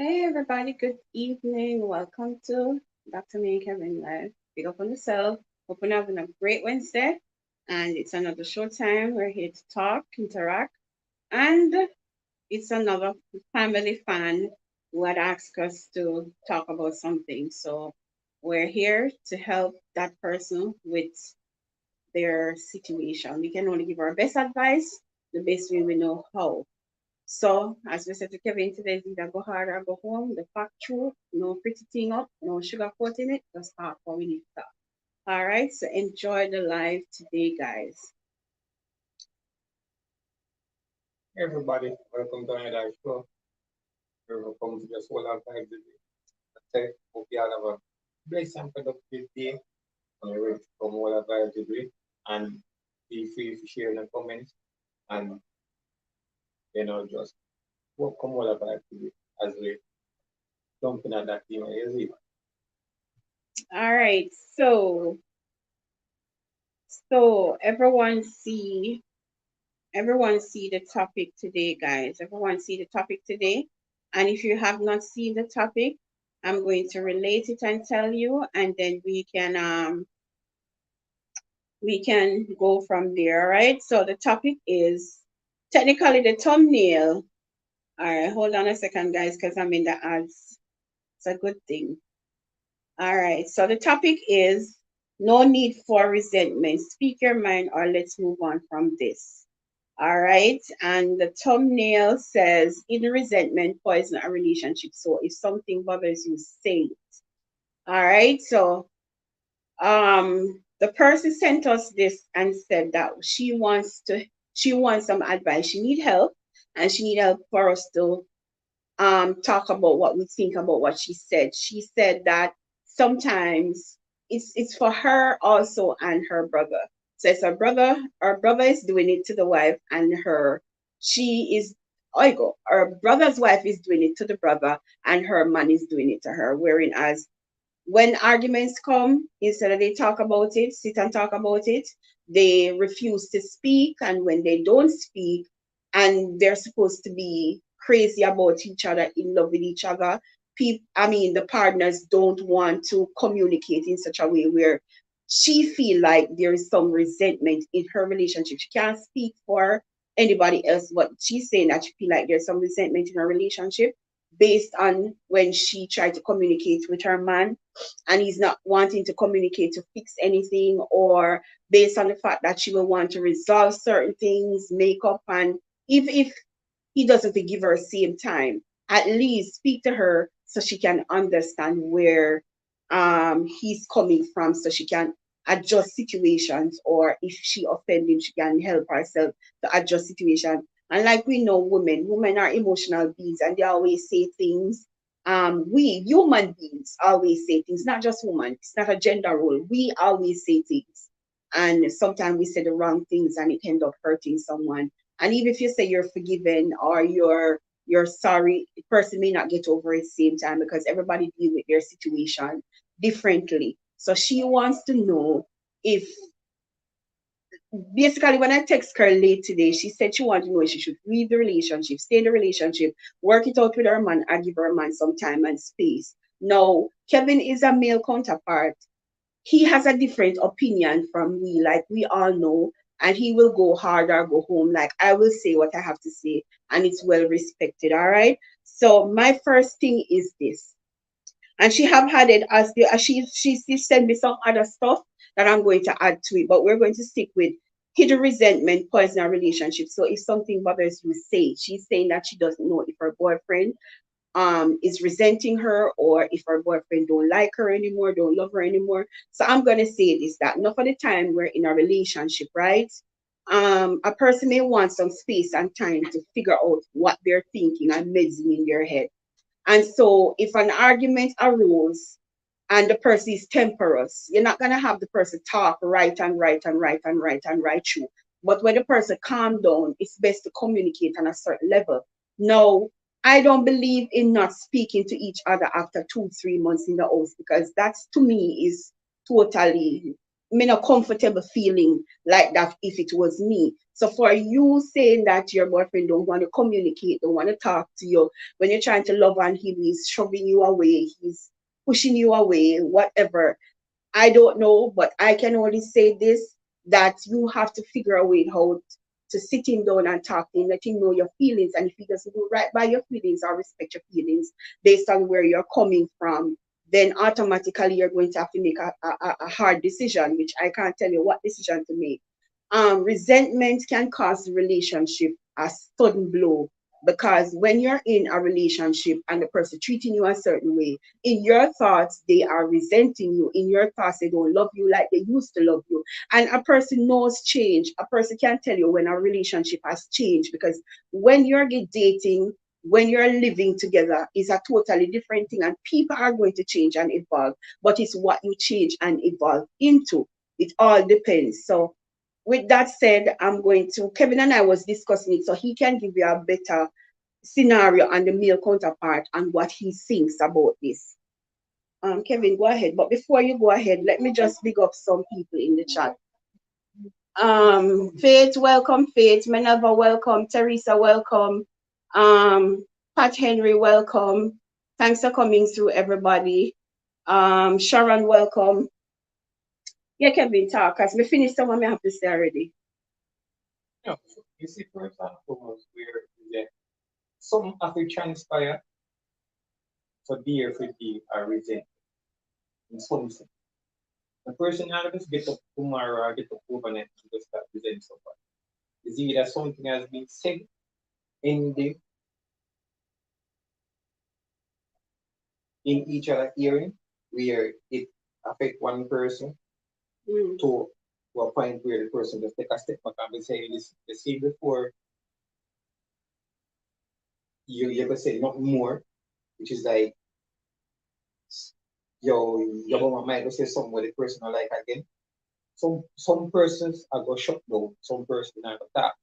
Hey everybody, good evening. Welcome to Dr. May and Kevin Live. Big up on yourself. Hope you're having a great Wednesday. And it's another show time. We're here to talk, interact, and it's another family fan who had asked us to talk about something. So we're here to help that person with their situation. We can only give our best advice the best way we know how. So, as we said to Kevin today, is either go hard or go home. The fact true, no pretty thing up, no sugar coat in it, just talk what we need to talk. All right, so enjoy the live today, guys. Everybody, welcome to another show. Welcome to the Solar Vibe today. I hope you all have a blessed and productive day. On your way to come Solar Vibe today. And feel free to share in the comments and just welcome Solar Vibe today as we jump in at that team. All right, so everyone see the topic today, guys. Everyone see the topic today, and if you have not seen the topic, I'm going to relate it and tell you, and then we can go from there. All right. So the topic is technically the thumbnail. All right, hold on a second, guys, because I'm in the ads. It's a good thing. All right, so the topic is no need for resentment. Speak your mind, or let's move on from this. All right, and the thumbnail says, in resentment, poison a relationship. So if something bothers you, say it. All right, so the person sent us this and said that she wants some advice. She need help, and she need help for us to talk about what we think about what she said. She said that sometimes it's for her also and her brother. So it's her brother is doing it to the wife, and she is I go. Her brother's wife is doing it to the brother, and her man is doing it to her. Whereas when arguments come, instead of they talk about it, sit and talk about it, they refuse to speak. And when they don't speak, and they're supposed to be crazy about each other, in love with each other, the partners don't want to communicate in such a way where she feel like there is some resentment in her relationship. She can't speak for anybody else, but she's saying that she feel like there's some resentment in her relationship based on when she tried to communicate with her man, and he's not wanting to communicate to fix anything, or based on the fact that she will want to resolve certain things, make up, and if he doesn't give her same time, at least speak to her so she can understand where he's coming from, so she can adjust situations, or if she offend him, she can help herself to adjust situation. And like we know, women are emotional beings, and they always say things. We human beings always say things, not just women. It's not a gender role. We always say things, and sometimes we say the wrong things, and it end up hurting someone. And even if you say you're forgiven, or you're sorry, the person may not get over it same time, because everybody deal with their situation differently. So she wants to know if, basically, when I text her late today, she said she wanted to know if she should leave the relationship, stay in the relationship, work it out with her man, and give her man some time and space. Now, Kevin is a male counterpart. He has a different opinion from me, like we all know, and he will go hard or go home. Like, I will say what I have to say, and it's well respected. All right. So my first thing is this, and she have had it as the she sent me some other stuff that I'm going to add to it, but we're going to stick with hidden resentment poison a relationship. So if something bothers you, say. She's saying that she doesn't know if her boyfriend is resenting her, or if her boyfriend don't like her anymore, don't love her anymore. So I'm gonna say this, that enough of the time we're in a relationship, right? A person may want some space and time to figure out what they're thinking and meddling in their head. And so if an argument arose and the person is temperous, you're not gonna have the person talk right and right and right and right and right through. But when the person calm down, it's best to communicate on a certain level. Now, I don't believe in not speaking to each other after 2, 3 months in the house, because that's, to me, is totally. me not comfortable feeling like that if it was me. So for you saying that your boyfriend don't want to communicate, don't want to talk to you, when you're trying to love on him, he's shoving you away, he's pushing you away, whatever. I don't know, but I can only say this, that you have to figure a way how to sit him down and talk to him, let him know your feelings. And if he doesn't do right by your feelings or respect your feelings based on where you're coming from, then automatically you're going to have to make a hard decision, which I can't tell you what decision to make. Resentment can cause the relationship a sudden blow, because when you're in a relationship and the person treating you a certain way, in your thoughts they are resenting you, in your thoughts they don't love you like they used to love you. And a person knows change, a person can tell you when a relationship has changed, because when you're dating, when you're living together is a totally different thing, and people are going to change and evolve, but it's what you change and evolve into. It all depends. So with that said, I'm going to, Kevin and I was discussing it, so he can give you a better scenario and the male counterpart and what he thinks about this. Kevin, go ahead. But before you go ahead, let me just big up some people in the chat. Faith, welcome. Faith, Minerva, welcome. Teresa, welcome. Pat Henry, welcome. Thanks for coming through, everybody. Sharon, welcome. Yeah, Kevin, talk. As we finish, someone may have to say already. No, you see, for example, where yeah, some of it transpire for dear for the resent in some sense. The person not just get up tomorrow or get up overnight to just start resent somebody. It's either something has been said in the in each other hearing where it affect one person to a point where the person just take a step back and be saying this you see before you ever say not more, which is like your mama might go say something where the person are like again. Some persons are go shut down, some person are go talk.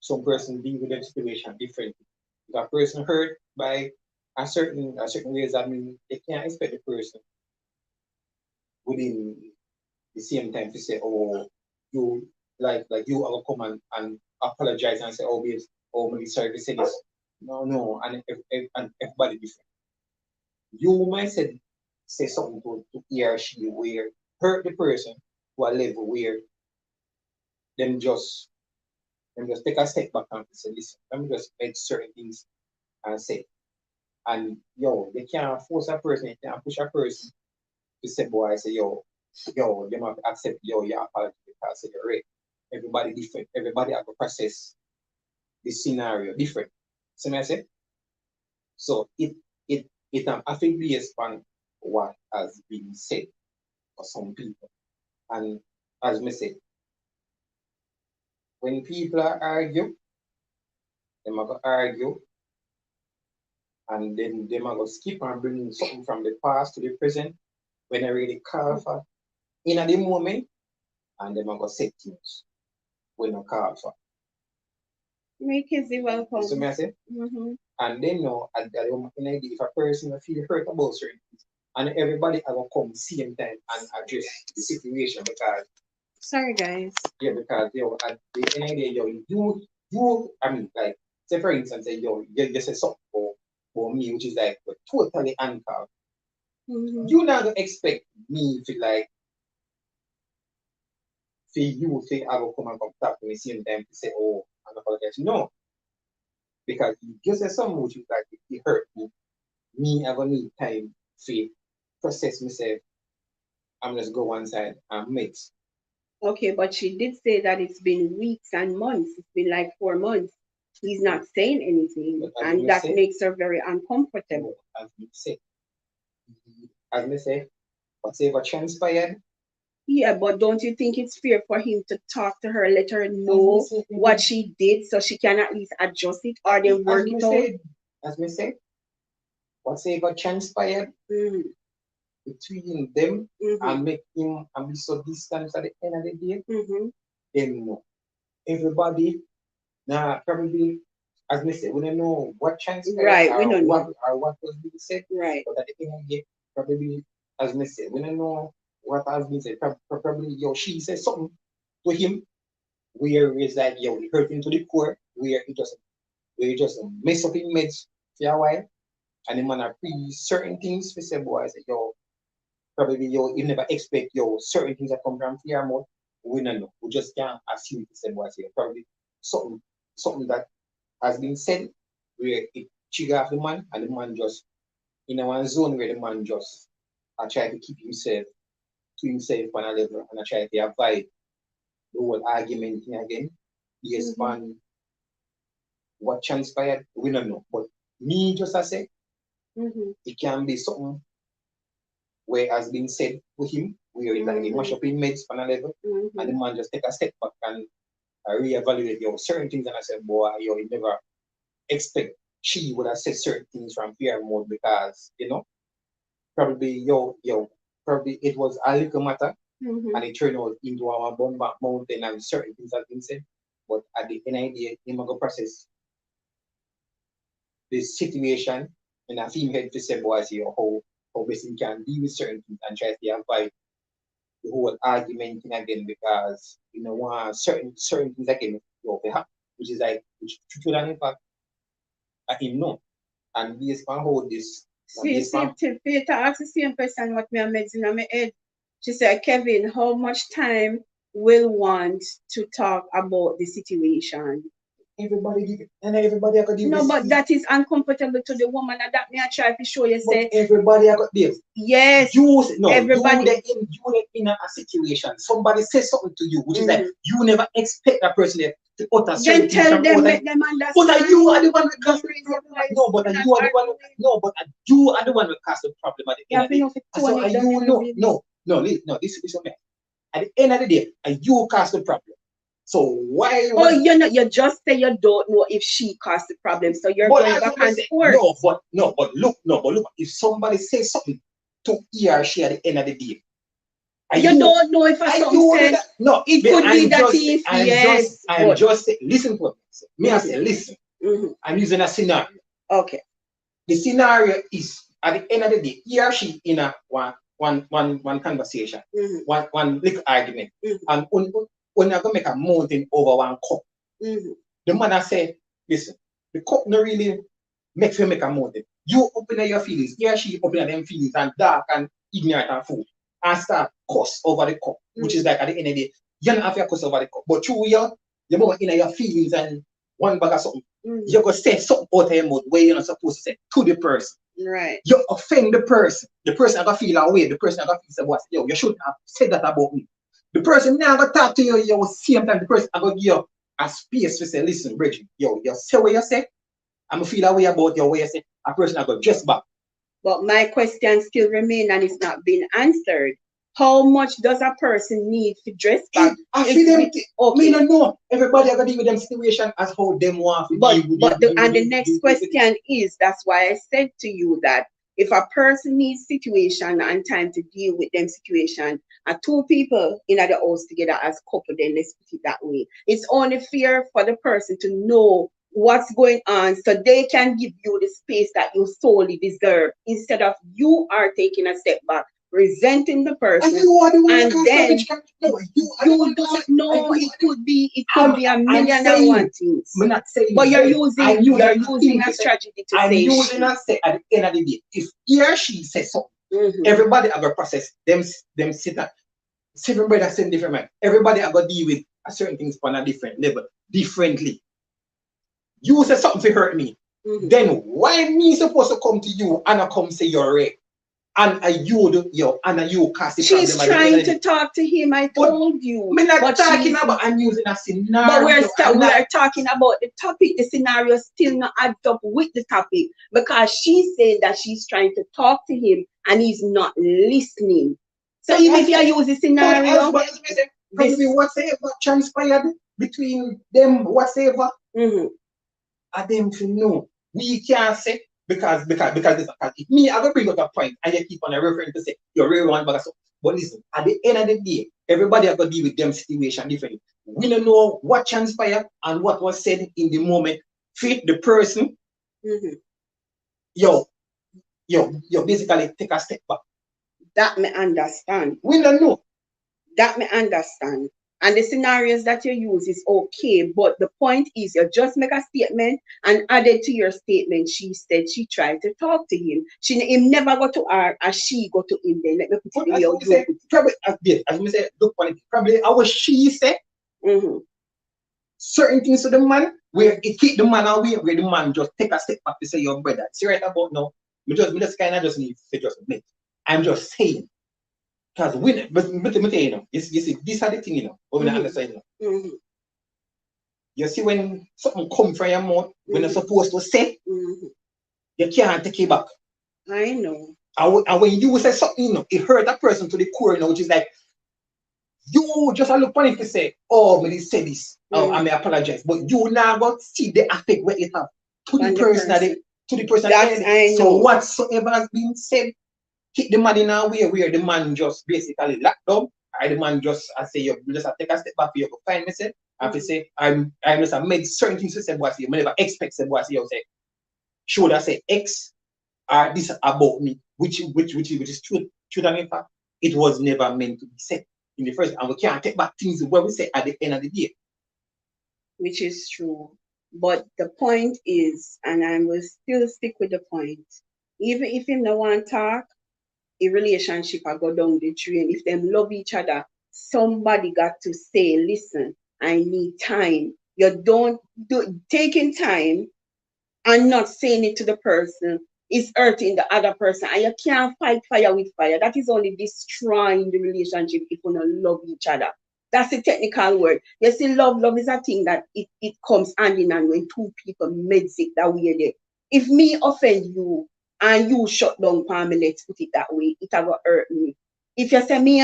Some person deal with the situation differently. If a person hurt by a certain ways, I mean they can't expect the person within the same time to say, oh, you like you will come and apologize and say, oh, babes, oh, maybe sorry to say this. No, and everybody different. You might say something to he or she where hurt the person to a level where them just take a step back and say, listen, let me just make certain things and say. And they can't force a person, they can't push a person to say, boy, I say, you must accept your apology because you're right. Everybody different. Everybody have to process the scenario different. See what I say? So it I think based on what has been said for some people. And as me say, when people are argue, they might go argue and then they might go skip and bring something from the past to the present when I really call for in at the moment and they might go say things when I call for. Make it welcome. So me I say? And then now at the moment if a person feel hurt about certain things and everybody will come same time and address the situation because sorry guys. Yeah, because at the end of the day, you I mean like say for instance you say something for me which is like totally uncalled. You not gonna expect me to like for you to I will come and come talk to me same time to say, oh, I'm apologize. No. Because you just say something which is like it hurt me. Me I gonna need time to process myself. I'm just go one side and mix. Okay, but she did say that it's been weeks and months. It's been like 4 months. He's not saying anything, and that makes her very uncomfortable. As me say, whatever transpired. Yeah, but don't you think it's fair for him to talk to her, let her know what she did so she can at least adjust it or they work it out? As me say, whatever transpired between them and make him and be so distant at the end of the day, then no. Everybody now probably as we say, we don't know what transpired right, we don't what know. or what was being said. Right. But at the end of the day, probably as we say, we don't know what has been said, probably she said something to him where it's like he hurt him to the core, where he just mess up in meds for a while, and the man are pre certain things for say boy, I say probably you never expect certain things that come from fear mode. We don't know. We just can't assume to say boy, say probably something that has been said where it trigger off the man, and the man just in a one zone where the man just try to keep himself to himself on a level, and I try to avoid the whole argument thing again based on what transpired. We don't know. But me just I say it can be something where has been said to him, where it's like he mash up in meds on a level, and the man just take a step back and reevaluate certain things, and I said, boy, you never expect she would have said certain things from fear mode because probably probably it was a little matter and it turned out into our bomb back mountain and certain things have been said. But at the end of the day, him go process the situation and I feel head to say boy see how best he can deal with certain things and try to avoid the whole argument thing again because certain things again which is like which should have impact at him no. And based on how this Peter asked the same question what me meds in my head. She said, Kevin, how much time will want to talk about the situation? Everybody give it, and everybody got this. No, but that is uncomfortable to the woman, and that me I try to show you. Say everybody got this. Yes. Everybody. You in a situation. Somebody says something to you, which is like you never expect that person to utter certain things. Then tell them, make them understand. But you are the one with cause the problem. No, but you are the one. No, but you are the one with cause the problem at the end of the day. No. This is okay. At the end of the day, you cause the problem. So why? Oh, you just say you don't know if she caused the problem, so you're going back and forth. But look. If somebody says something to he or she at the end of the day, you don't know if something said. No, it could be that if yes. I'm just saying. Listen to me. I say listen. I'm using a scenario. Okay. The scenario is at the end of the day, he or she in a one conversation, one little argument, and when you're going to make a mountain over one cup, the mother said, listen, the cup not really makes you make a mountain. You open up your feelings, he or she open up them feelings and dark and ignorant and fool and start cuss over the cup, which is like at the end of the day, you don't have your cuss over the cup. But through you're more in your feelings and one bag of something, you're going to say something out of your mouth where you're not supposed to say to the person. Right. You offend the person. The person going to feel away. The person going to feel, yo, you shouldn't have said that about me. The person now going to talk to you, same time the person going to give you a space to say, listen, Bridget, you say what you say. I'm going to feel away about your way you say. A person going to just back. But my question still remains and it's not been answered. How much does a person need to dress back? I feel them. Me don't know. Everybody are going to deal with them situation as how them want to deal with the next question is, that's why I said to you that if a person needs situation and time to deal with them situation, and two people in the house together as couple, then let's put it that way. It's only fair for the person to know what's going on so they can give you the space that you solely deserve instead of you are taking a step back, resenting the person, and then you don't know. It could be a million and one things. I'm not saying, but you're using a strategy to I'm say. Using a say at the end of the day, if he or she says something, everybody are gonna process them sit at seven brothers, same different man. Everybody are gonna deal with a certain things on a different level, differently. You say something to hurt me, then why me supposed to come to you and I come say you're right? And you cast it. She's trying to talk to him. I told you. I'm not talking about. I'm using a scenario. But we're talking about the topic. The scenario still not adds up with the topic because she's saying that she's trying to talk to him and he's not listening. So even if you use the scenario, probably whatever transpired between them, whatever, I them to know. We can't say. Because if me, I will bring up a point and you keep on referring to say you're really one bag. But listen, at the end of the day, everybody are going to deal with them situation differently. We don't know what transpired and what was said in the moment. Fit the person, you basically take a step back. That me understand. We don't know. That me understand. And the scenarios that you use is okay, but the point is you just make a statement and added to your statement. She said she tried to talk to him. Him never go to her, as she go to him. Then let me put But it as in we say, probably as we say, look on it, probably our she said certain things to the man where it keep the man away, where the man just take a step back to say your brother. See right about now, me just kind of just need to say just admit. I'm just saying. Because when, but you know, you see, these are the thing, you know, what we understand, you know. You see, when something come from your mouth, when you're supposed to say, you can't take it back. I know. And when you say something, you know, it hurt that person to the core, you know, which is like, you just look funny to say, oh, me say this, oh, I may apologize, but you now got see the effect where it have to the person, to the person. So whatsoever has been said, hit the man in a way where the man just basically locked down. I the man just I say you just take a step back for you to find myself. I have to say I just have made certain things to say what you never expect say what you say. Should I say X or this about me, which is true and in fact it was never meant to be said in the first, and we can't take back things what we say at the end of the day. Which is true. But the point is, and I will still stick with the point, even if him no want talk, a relationship I go down the drain. If them love each other, somebody got to say, listen, I need time. You don't do taking time and not saying it to the person is hurting the other person. And you can't fight fire with fire. That is only destroying the relationship if you don't love each other. That's a technical word. You see, love is a thing that it comes hand in hand when two people mix it that way there. If me offend you and you shut down for me, let's put it that way, it will hurt me. If you say, me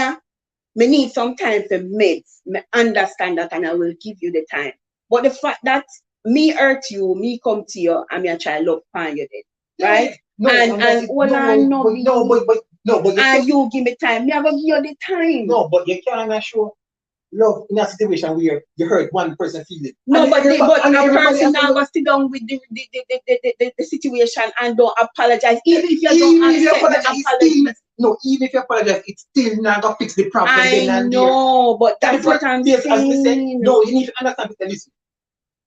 need some time for meds, me understand that and I will give you the time. But the fact that me hurt you, me come to you, and me try love find you then, right? No, and you give me time, me I will give you the time. No, but you can't show love in a situation where you hurt one person feeling. No, but a person now go sit down with the situation and don't apologize. Even if you don't apologize. No, even if you apologize, it's still not gonna fix the problem. I know, but that's what I'm saying. As we say, no, you need to understand. Listen,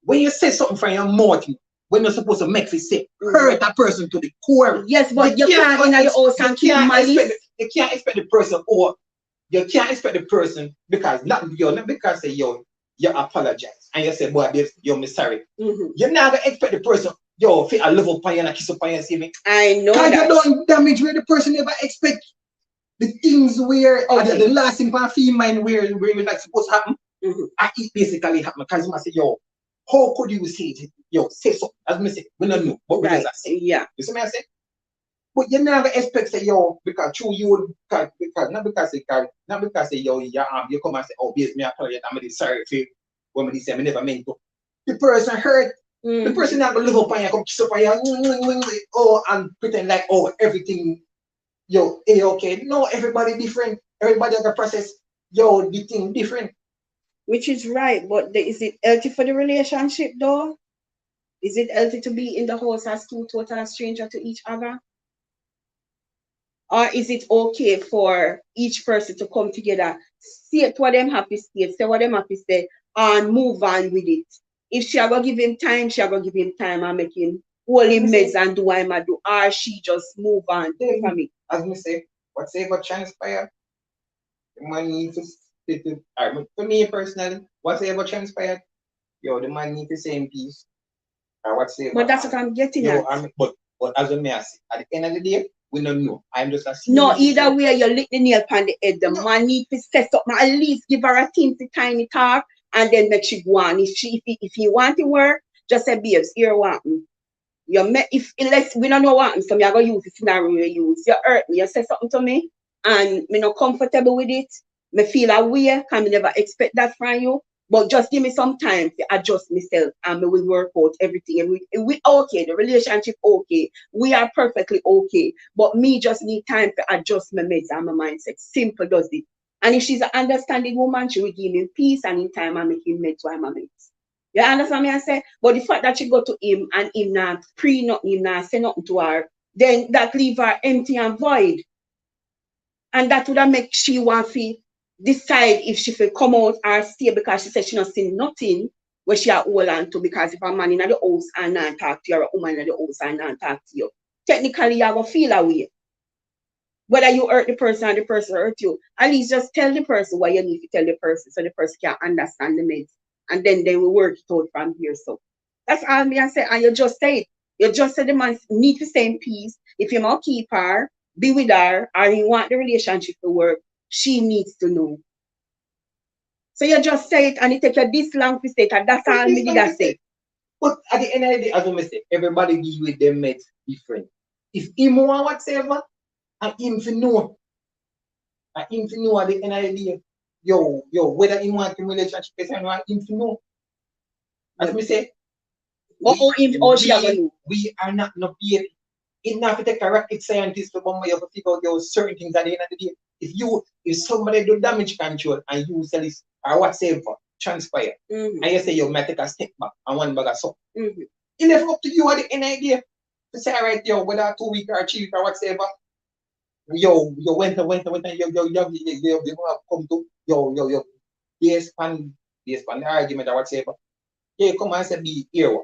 when you say something from your mouth, when you're supposed to make it say, hurt that person to the core. Yes, but you can't in your house and keep malice. You can't expect the person, or you can't expect the person because not because say you apologize and you say, boy, you're sorry. You're not gonna expect the person, feel a love upon you and a kiss upon you, see me. I know. Because you don't damage where the person never expect the things where the last thing for female where it like supposed to happen. And it basically happen because you say, how could you say it? Say something. As me say, we don't know, but we just say. Yeah. You see me I say? But you never expect say because true you because not because say you come and say, oh yes, me apologize, I'm sorry for when me say me never meant to. The person hurt. The person not gonna live up on you, come kiss up on you, and pretend like everything okay. No, everybody different. Everybody has a process. The thing different. Which is right, but is it healthy for the relationship though? Is it healthy to be in the house as two total strangers to each other? Or is it okay for each person to come together, say what them happy state, say what them happy state, and move on with it? If she ever give him time, she ever give him time and make him hold him meds and do what I do, or she just move on from it. As me say, whatever transpire, the man needs to split it. For me personally, whatever transpired, the man needs to say in peace. But that's what I'm getting at. But as a man say, at the end of the day, we don't know. I'm just assuming. No, either way, you lick the nail on the head. The man need to set up, at least give her a teensy tiny talk, and then make she go on. If he want to work, just say, babes, here what happen. Unless we don't know what happens, so I'm going to use the scenario you use. You hurt me, you say something to me, and me not comfortable with it. Me feel a way, because I never expect that from you. But just give me some time to adjust myself and we will work out everything. And we okay, the relationship okay. We are perfectly okay. But me just need time to adjust my meds and my mindset. Simple does it. And if she's an understanding woman, she will give me peace and in time I'm making meds while my meds. You understand me I say? But the fact that she go to him and him not nothing, him not say nothing to her, then that leave her empty and void. And that would have make she want to decide if she will come out or stay because she said she not seen nothing where she are hold on to, because if a man in the house and not talk to you, or a woman in the house and not talk to you, technically you are going to feel away. Whether you hurt the person or the person hurt you, at least just tell the person what you need to tell the person so the person can understand the meds. And then they will work it out from here. So that's all me I say. And you just say it. You just say the man need to stay in peace. If you want to keep her, be with her, or you want the relationship to work, she needs to know. So you just say it and it take you this long to say it, and that's all me did I say. But at the end of the day, as I say, everybody deal with them meds different. If him want whatsoever, and him to know. And him to know at the end of the day, whether he want in relationship or not, him to know. As me say, we are not no paid. It's not to take a rocket scientist to bomb you to figure out certain things at the end of the day. If somebody do damage control and you sell this or whatsoever, transpire, and you say you might take a step back and one bag of soap. It's never up to you at the end of the day to say, all right, whether 2 weeks or 3 weeks or whatsoever, you went, you come to, based on the argument or whatsoever. You come and say, be here.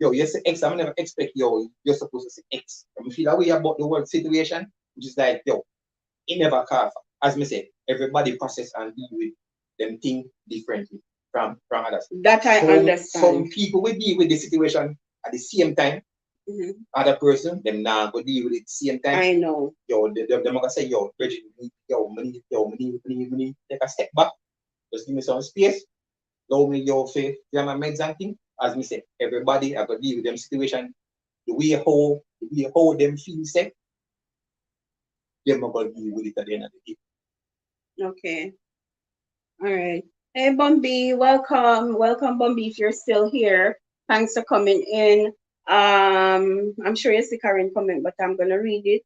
You say X, I never expect you're supposed to say X. I feel that way about the world situation, which is like, it never comes. As me say, everybody process and deal with them things differently from others. That I understand. Some people will deal with the situation at the same time. Other person, them now go deal with it at the same time. I know. They're gonna say, Bridget, money, take a step back. Just give me some space. Allow me say, my meds and things. As me say, everybody have to deal with them situation. The way how them feel safe, they're not going to deal with it at the end of the day. Okay. All right. Hey, Bumby, welcome. Welcome, Bumby, if you're still here. Thanks for coming in. I'm sure you see Karen comment, but I'm going to read it.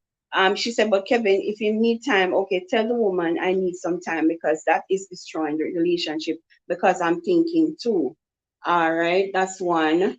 She said, but Kevin, if you need time, okay, tell the woman I need some time, because that is destroying the relationship, because I'm thinking too. All right, that's one.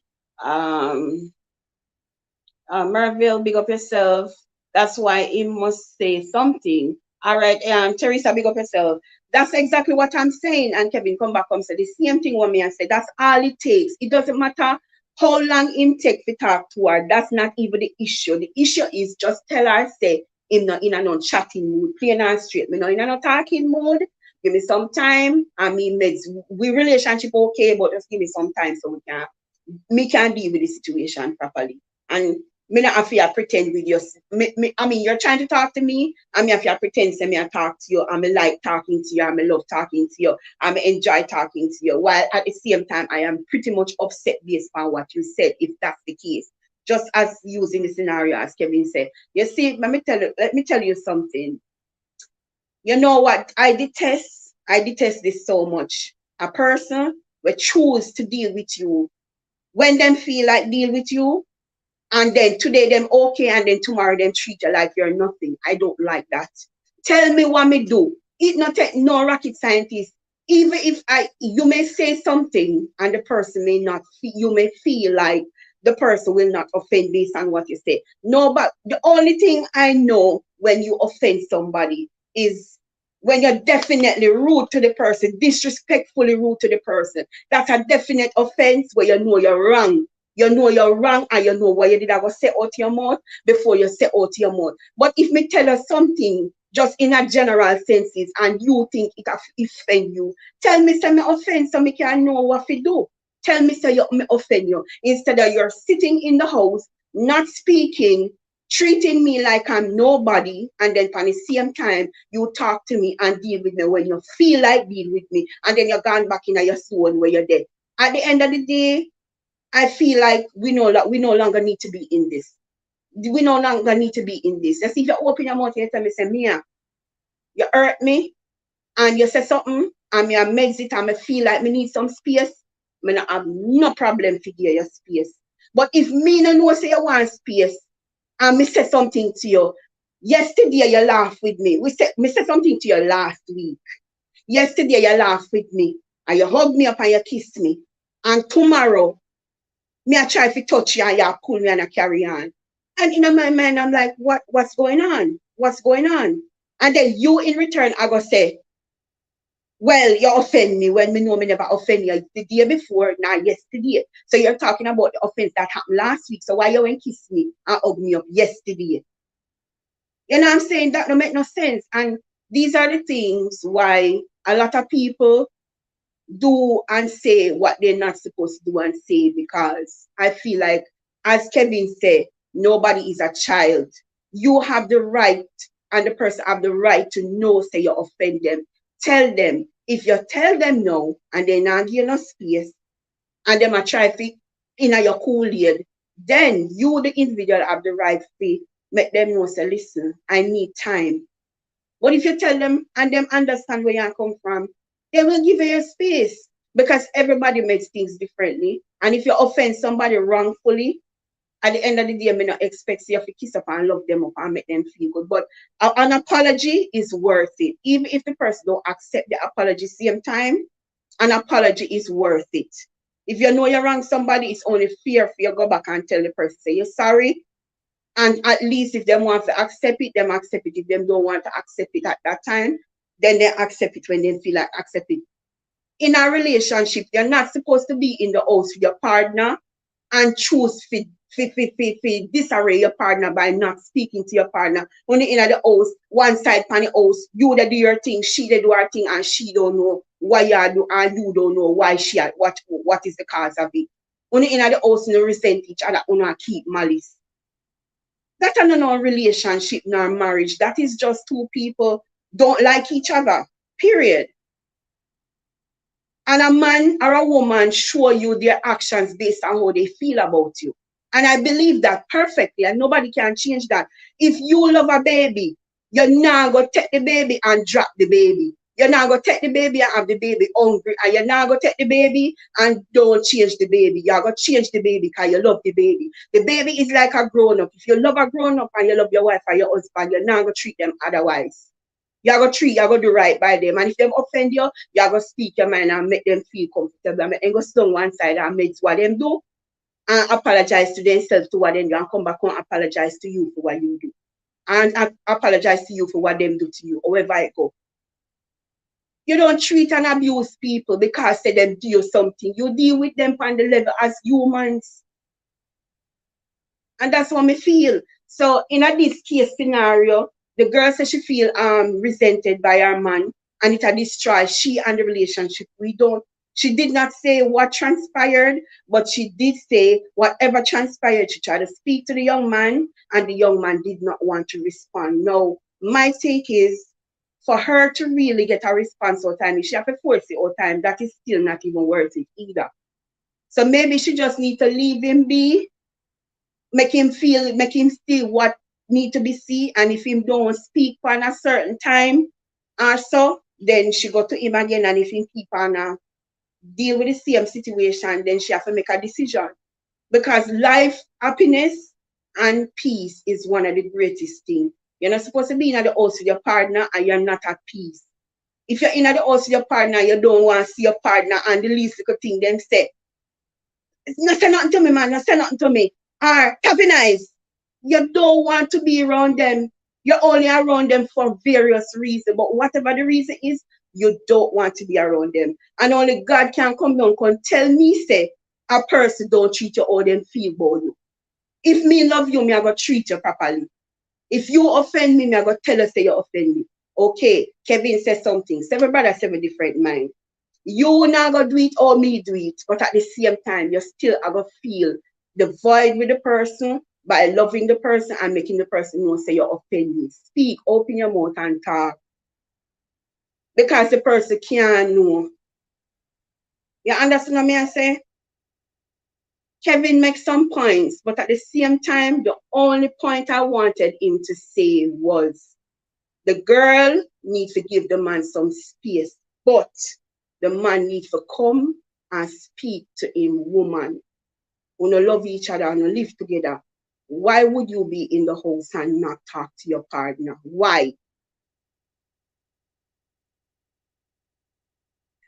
Merville, big up yourself. That's why he must say something. All right, Teresa, big up yourself. That's exactly what I'm saying. And Kevin, come back and say the same thing with me and say that's all it takes. It doesn't matter how long him take to talk to her. That's not even the issue. The issue is just tell her, say, him not in a non-chatting mood, plain and straight. Me not in a non-talking mood. Give me some time. I mean, we relationship okay, but just give me some time so me can deal with the situation properly. And me not have to pretend with you. I mean, you're trying to talk to me, and me have to pretend say me I talk to you, and me like talking to you, and me love talking to you, and me enjoy talking to you. While at the same time, I am pretty much upset based on what you said, if that's the case. Just as using the scenario as Kevin said. You see, let me tell you something. You know what? I detest this so much. A person will choose to deal with you when them feel like deal with you, and then today them okay, and then tomorrow them treat you like you're nothing. I don't like that. Tell me what me do. It not take no rocket scientist. Even if you may say something and the person may not, you may feel like the person will not offend based on what you say. No, but the only thing I know when you offend somebody is when you're definitely rude to the person, disrespectfully rude to the person. That's a definite offense where you know you're wrong. You know you're wrong, and you know what you did. I go say out your mouth before you say out your mouth. But if me tell you something just in a general senses and you think it offend you, tell me say me offend so me can know what to do. Tell me say me offend you. Instead of you're sitting in the house, not speaking, treating me like I'm nobody, and then at the same time you talk to me and deal with me when you feel like deal with me, and then you're gone back in your zone where you're dead. At the end of the day, I feel like we no longer need to be in this. We no longer need to be in this. Just if you open your mouth and you tell me, say, Mia, you hurt me, and you say something, and me I makes it, and I feel like me need some space, me not have no problem to give you space. But if me no know say you want space, and me say something to you, yesterday you laughed with me. Me say something to you last week. Yesterday you laughed with me, and you hug me up and you kiss me. And tomorrow, me I try to touch you and you pull me and I carry on. And in my mind, I'm like, what's going on? What's going on? And then you in return are gonna say, well, you offend me when me know me never offend you the day before, not yesterday. So you're talking about the offense that happened last week. So why you went kiss me and hug me up yesterday? You know what I'm saying? That don't make no sense. And these are the things why a lot of people do and say what they're not supposed to do and say, because I feel like, as Kevin said, nobody is a child. You have the right, and the person have the right to know, say you offend them. Tell them. If you tell them no, and they not give you no space, and them a try to in your Kool-Aid, then you, the individual, have the right to make them know, say, listen, I need time. But if you tell them and them understand where you come from, they will give you your space, because everybody makes things differently. And if you offend somebody wrongfully, at the end of the day, I may not expect you to kiss up and love them up and make them feel good. But an apology is worth it. Even if the person don't accept the apology same time, an apology is worth it. If you know you're wrong somebody, it's only fair for you to go back and tell the person, say you're sorry. And at least if they want to accept it, them accept it. If they don't want to accept it at that time, then they accept it when they feel like accept it. In a relationship, you're not supposed to be in the house with your partner and choose disarray your partner by not speaking to your partner. Only in the house, one side pan the house, you they do your thing, she they do her thing, and she don't know why you do, and you don't know why she what is the cause of it. Only in the house, you resent each other, you keep malice. That is not no relationship nor marriage. That is just two people don't like each other. Period. And a man or a woman show you their actions based on how they feel about you. And I believe that perfectly, and nobody can change that. If you love a baby, you're not going to take the baby and drop the baby. You're not going to take the baby and have the baby hungry. And you're not going to take the baby and don't change the baby. You're going to change the baby because you love the baby. The baby is like a grown-up. If you love a grown-up and you love your wife or your husband, you're not going to treat them otherwise. You're going to treat, you're going to do right by them. And if them offend you, you're going to speak your mind and make them feel comfortable. And make them go stand one side and make what them do and apologize to themselves to what them do and come back and apologize to you for what you do. And apologize to you for what them do to you, however it go. You don't treat and abuse people because they them do you something. You deal with them on the level as humans. And that's what me feel. So in this case scenario, the girl says she feel resented by her man, and it had destroyed she and the relationship. She did not say what transpired, but she did say whatever transpired. She tried to speak to the young man, and the young man did not want to respond. Now, my take is, for her to really get a response all time, if she have to force it all time, that is still not even worth it either. So maybe she just need to leave him be, make him see what need to be seen, and if him don't speak for a certain time or so, then she go to him again, and if he keep on deal with the same situation, then she have to make a decision. Because life, happiness, and peace is one of the greatest things. You're not supposed to be in the house with your partner and you're not at peace. If you're in the house with your partner, you don't want to see your partner, and the least little thing them say, no say nothing to me, man, no say nothing to me. Or tapping eyes. You don't want to be around them. You're only around them for various reasons. But whatever the reason is, you don't want to be around them. And only God can come down and tell me, say, a person don't treat you how them feel about you. If me love you, me I go treat you properly. If you offend me, I go tell us say you offend me. Okay, Kevin says something. Seven brothers, seven different mind. You not gonna do it or me do it, but at the same time, you still are gonna feel the void with the person by loving the person and making the person know say you offend me. Speak, open your mouth and talk. Because the person can't know. You understand what I say? Kevin makes some points, but at the same time, the only point I wanted him to say was the girl needs to give the man some space, but the man needs to come and speak to him, woman. Who no love each other and no live together. Why would you be in the house and not talk to your partner? Why?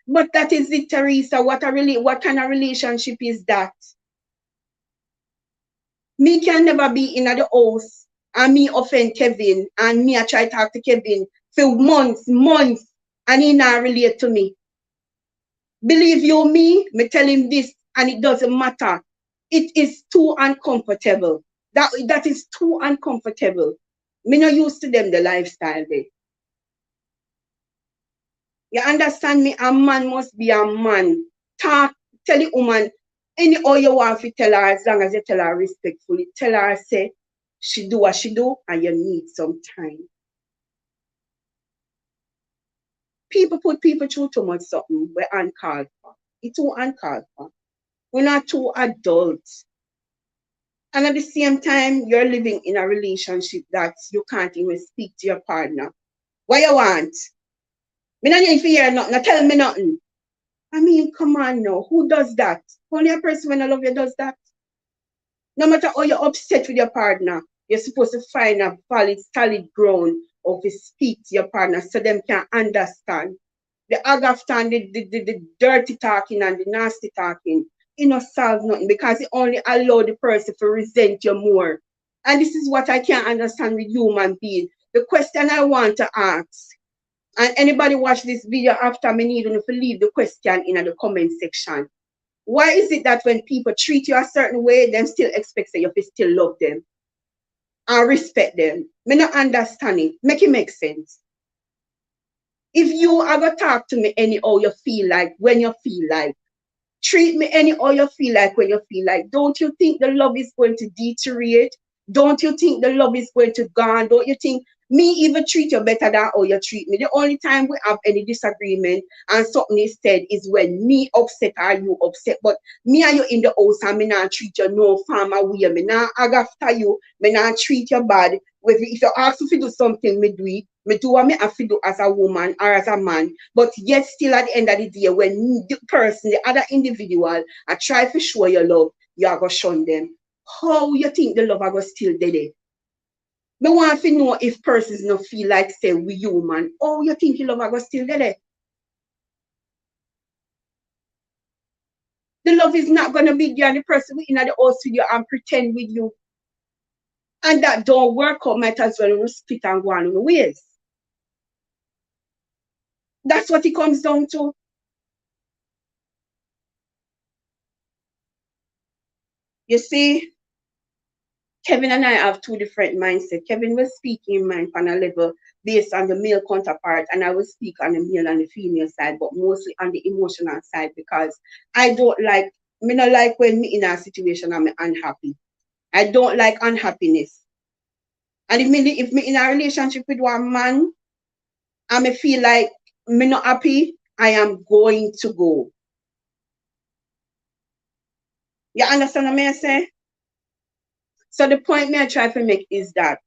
But that is it, Teresa. What kind of relationship is that? Me can never be in the house and me offend Kevin, and me I try to talk to Kevin for months, and he not relate to me. Believe you me tell him this, and it doesn't matter. It is too uncomfortable. That is too uncomfortable. Me not used to them the lifestyle there. You understand me? A man must be a man. Talk, tell the woman any all you want to tell her, as long as you tell her respectfully. Tell her say she do what she do and you need some time. People put people through too much something we're uncalled for. It's too uncalled for. We're not too adults. And at the same time, you're living in a relationship that you can't even speak to your partner. What you want? Me not need to hear nothing. Not tell me nothing. I mean, come on now. Who does that? Only a person when I love you does that. No matter how you're upset with your partner, you're supposed to find a valid, solid ground of to speak to your partner so them can understand. The agaftan, the dirty talking and the nasty talking, it not solve nothing because it only allow the person to resent you more. And this is what I can't understand with human beings. The question I want to ask, and anybody watch this video after me need to leave the question in the comment section. Why is it that when people treat you a certain way, them still expect that you still love them and respect them? Me not understand it. Make it make sense. If you ever talk to me anyhow you feel like, when you feel like, treat me anyhow you feel like, when you feel like, don't you think the love is going to deteriorate? Don't you think the love is going to gone? Don't you think me even treat you better than how you treat me? The only time we have any disagreement and something is said is when me upset or you upset. But me and you in the house and me not treat you no farmer way. Me not ag after you. Me not treat you bad. If you ask me to do something, me do it. Me do what me have to do as a woman or as a man. But yet still at the end of the day, when the person, the other individual, I try to show your love, you are going to shun them. How you think the love are going to still there? Me want to know if persons no feel like say we human. How you think the love are going to still there? The love is not going to be there and the person in the house with you and pretend with you. And that don't work out, might as well split and go on in the ways. That's what it comes down to. You see, Kevin and I have two different mindsets. Kevin will speak in mind on a level based on the male counterpart, and I will speak on the male and the female side, but mostly on the emotional side because I don't like, me not like when me in a situation I'm unhappy. I don't like unhappiness. And if me in a relationship with one man, and me feel like me not happy, I am going to go. You understand what I say? So the point me I try to make is that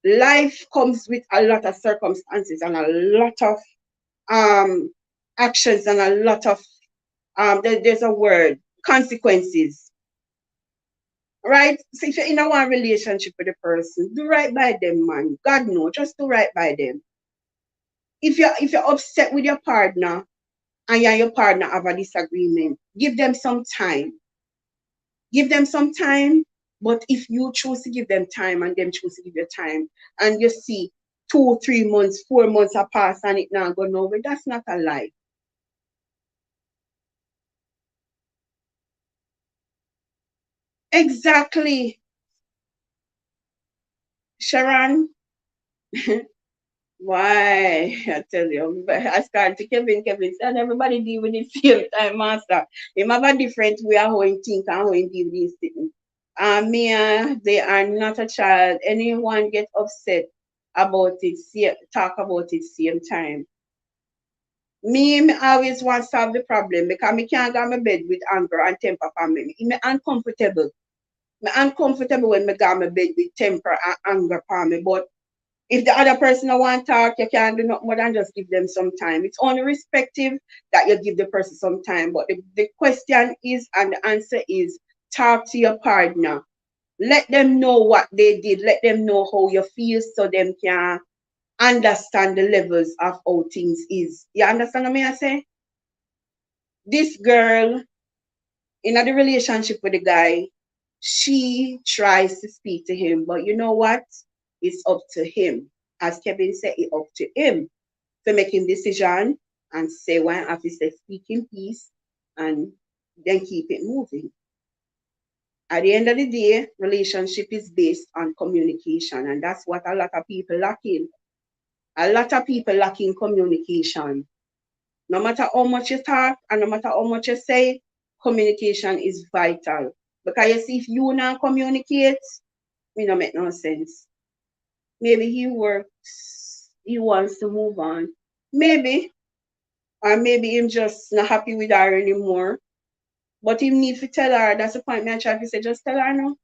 life comes with a lot of circumstances and a lot of actions and a lot of there's a word, consequences. Right? So if you're in a one relationship with a person, do right by them, man. God no, just do right by them. If you're upset with your partner and you and your partner have a disagreement, give them some time. Give them some time. But if you choose to give them time and them choose to give you time, and you see 2, 3 months, 4 months have passed and it now gone over, that's not a lie. Exactly. Sharon, why? I tell you, I start to Kevin, and everybody deal with the same time, master. They have a different way of how he think and how he deal with these things. Me, they are not a child. Anyone get upset about it, talk about it same time. Me always want to solve the problem because me can't go to my bed with anger and temper for me. Me uncomfortable. Me uncomfortable when me go to my bed with temper and anger for me. But if the other person don't want to talk, you can't do nothing more than just give them some time. It's only respective that you give the person some time. But the question is, and the answer is, talk to your partner. Let them know what they did. Let them know how you feel so them can understand the levels of how things is. You understand what I say? This girl in a relationship with the guy, she tries to speak to him, but you know what? it's up to him. As Kevin said, it's up to him to make him decision and say when have to say speak in peace and then keep it moving. At the end of the day, relationship is based on communication, and that's what a lot of people lack in. A lot of people lack in communication. No matter how much you talk and no matter how much you say, communication is vital. Because you see, if you not communicate, it don't make no sense. Maybe he works, he wants to move on. Maybe, or maybe him just not happy with her anymore. But him need to tell her, that's the point me I try to say, just tell her no.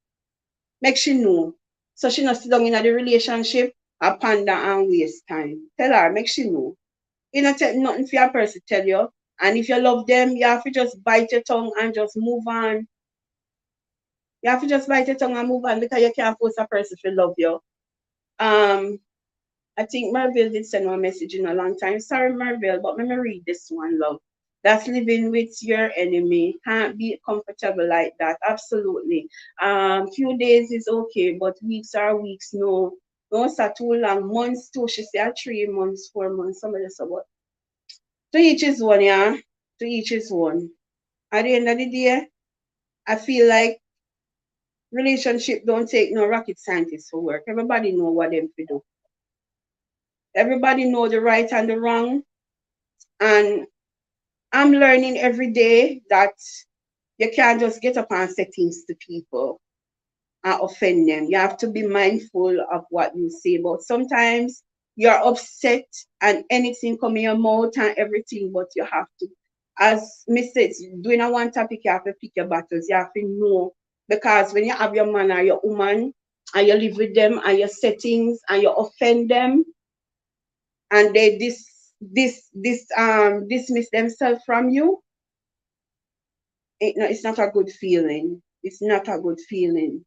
Make she know. So she not sit down in the relationship and ponder and waste time. Tell her, make she know. You don't take nothing for your person to tell you. And if you love them, you have to just bite your tongue and just move on. You have to just bite your tongue and move on because you can't force a person to love you. I think Marvel did send one message in a long time. Sorry, Marvel, but let me read this one, love. That's living with your enemy. Can't be comfortable like that. Absolutely. Few days is okay, but weeks are weeks. No, don't start too long. Months too. She said 3 months, 4 months. Somebody said what? To each his one, yeah. To each his one. At the end of the day, I feel like relationship don't take no rocket scientist for work. Everybody know what them to do. Everybody know the right and the wrong. And I'm learning every day that you can't just get up and say things to people and offend them. You have to be mindful of what you say. But sometimes you're upset and anything come in your mouth and everything, but you have to, as Miss said, doing a one topic, you have to pick your battles. You have to know. Because when you have your man or your woman and you live with them and your settings and you offend them and they dismiss themselves from you, it's not a good feeling. It's not a good feeling.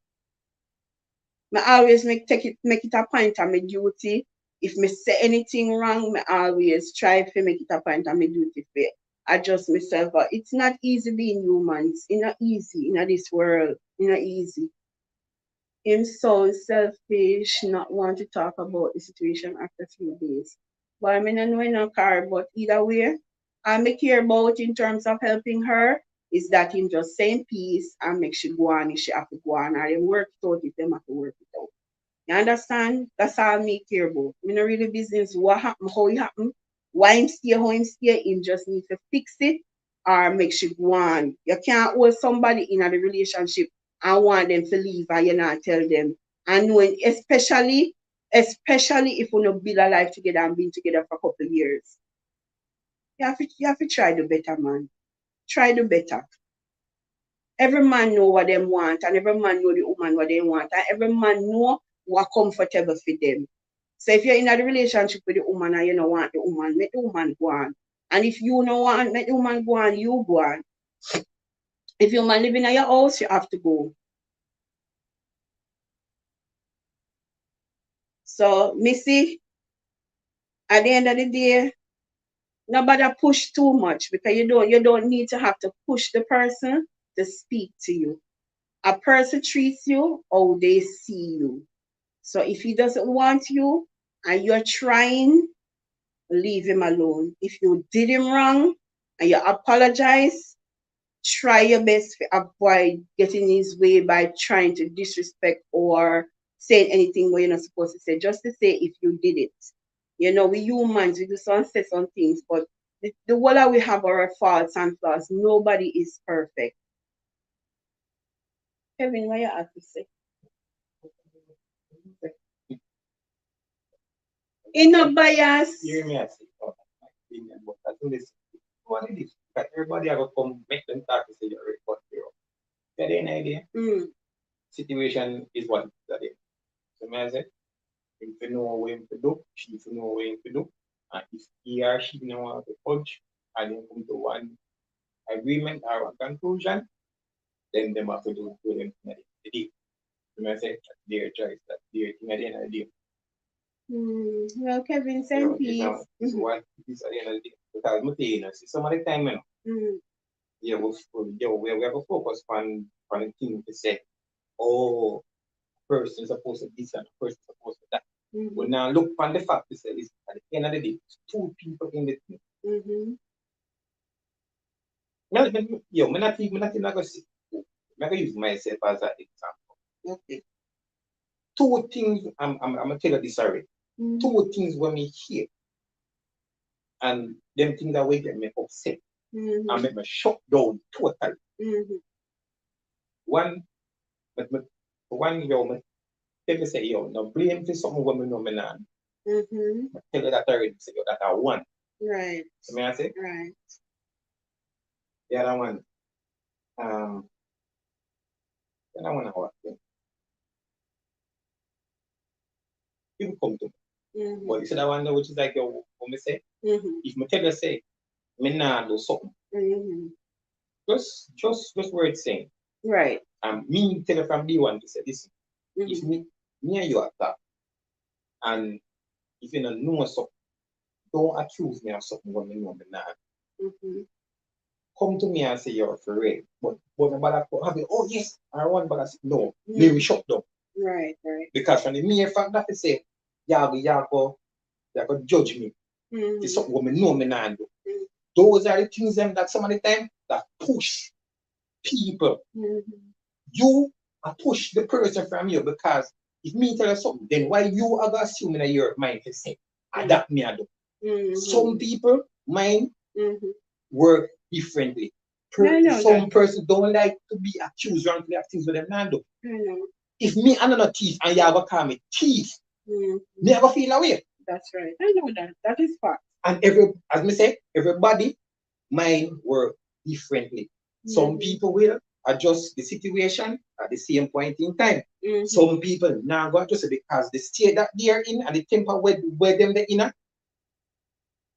I always make it a point of my duty. If me say anything wrong, I always try to make it a point of my duty to adjust myself. But it's not easy being human. It's not easy in this world. It's not easy. Him sound selfish, not want to talk about the situation after 3 days. But I mean, I know in a car, but either way, I make care about in terms of helping her is that him just saying peace and make she go on if she have to go on, or them work it out if them have to work it out. You understand? That's all me care about. Me no really business what happened, how it happened, why him stay, how him stay. Him just need to fix it or make she go on. You can't hold somebody in a relationship and want them to leave and you not tell them. And knowing, especially if we no build a life together and been together for a couple of years. You have to try the better, man. Try the better. Every man know what them want, and every man know the woman what they want, and every man know what comfortable for them. So if you're in a relationship with the woman and you don't want the woman, make the woman go on. And if you don't want, make the woman go on, you go on. If your man living in your house, you have to go. So, Missy, at the end of the day, nobody push too much because you don't need to have to push the person to speak to you. A person treats you how they see you. So if he doesn't want you and you're trying, leave him alone. If you did him wrong and you apologize, try your best to avoid getting in his way by trying to disrespect or saying anything what you're not supposed to say. Just to say if you did it. You know, we humans, we do some say some things, but the whole we have our faults and flaws. Nobody is perfect. Kevin, what you have to say? In a bias. Hear me, I say, oh, my opinion, but I think this what it is. That everybody have to come make them talk to say you're report hero. Get any idea? Situation is what it is. So may I say, if you know what him to do, she to know what him to do. And if he or she know how to coach and then come to one agreement or one conclusion, then they have to do them in the deal. So may I say, that's their choice, that's their thing at the end of the day. Well, Kevin, same piece. It's what it is at the end of the day. Because I'm saying, see, some of the time, we have to focus on the thing to say, oh, person is supposed to this and the person is supposed to that. Mm-hmm. But now look on the fact to say this at the end of the day, it's two people in the thing. Mm-hmm. Yo, I'm not even gonna see. I'm gonna use myself as an example. Okay. Two things I'm gonna tell you this already. Mm-hmm. Two things when me hear and them things that will get me upset Mm-hmm. and make me shut down totally. Mm-hmm. One, but one yo, tell me say yo, no blame for something when me know me nah. Mm-hmm. Tell you that already. Say yo, that I one. Right. So may I say Right. the other one. The other one I what? People come to me. Mm-hmm. But you see that one there, which is like yo, what me say? Mm-hmm. If me tell you say, me nah do something. Mm-hmm. Just word saying. Right. Me tell you from day one to say listen. If Mm-hmm. me and you are that, and if you don't know something, don't accuse me of something when you know me nah. Mm-hmm. Come to me and say you're for real. But nobody have it, oh yes, I want, but I say no. Mm-hmm. Me we shut down. Right. Right. Because from the mere fact that they say, you go judge me. Mm-hmm. It's something me know me nah do. Mm-hmm. Those are the things them that some of the time that push people. Mm-hmm. You are push the person from you because if me tell you something, then why you are assuming that your mind to say, adapt me I do. Mm-hmm. Some people mind Mm-hmm. work differently. I know Some that. person don't like to be accused wrongfully of things with them nah do. I know. If me and another thief and you ever call me thief, Mm-hmm. me ever feel away. That's right. I know that. That is fact. And as me say, everybody mind work differently. Some people will adjust the situation at the same point in time. Mm-hmm. Some people now go adjust it because the state that they are in and the temper where them they in,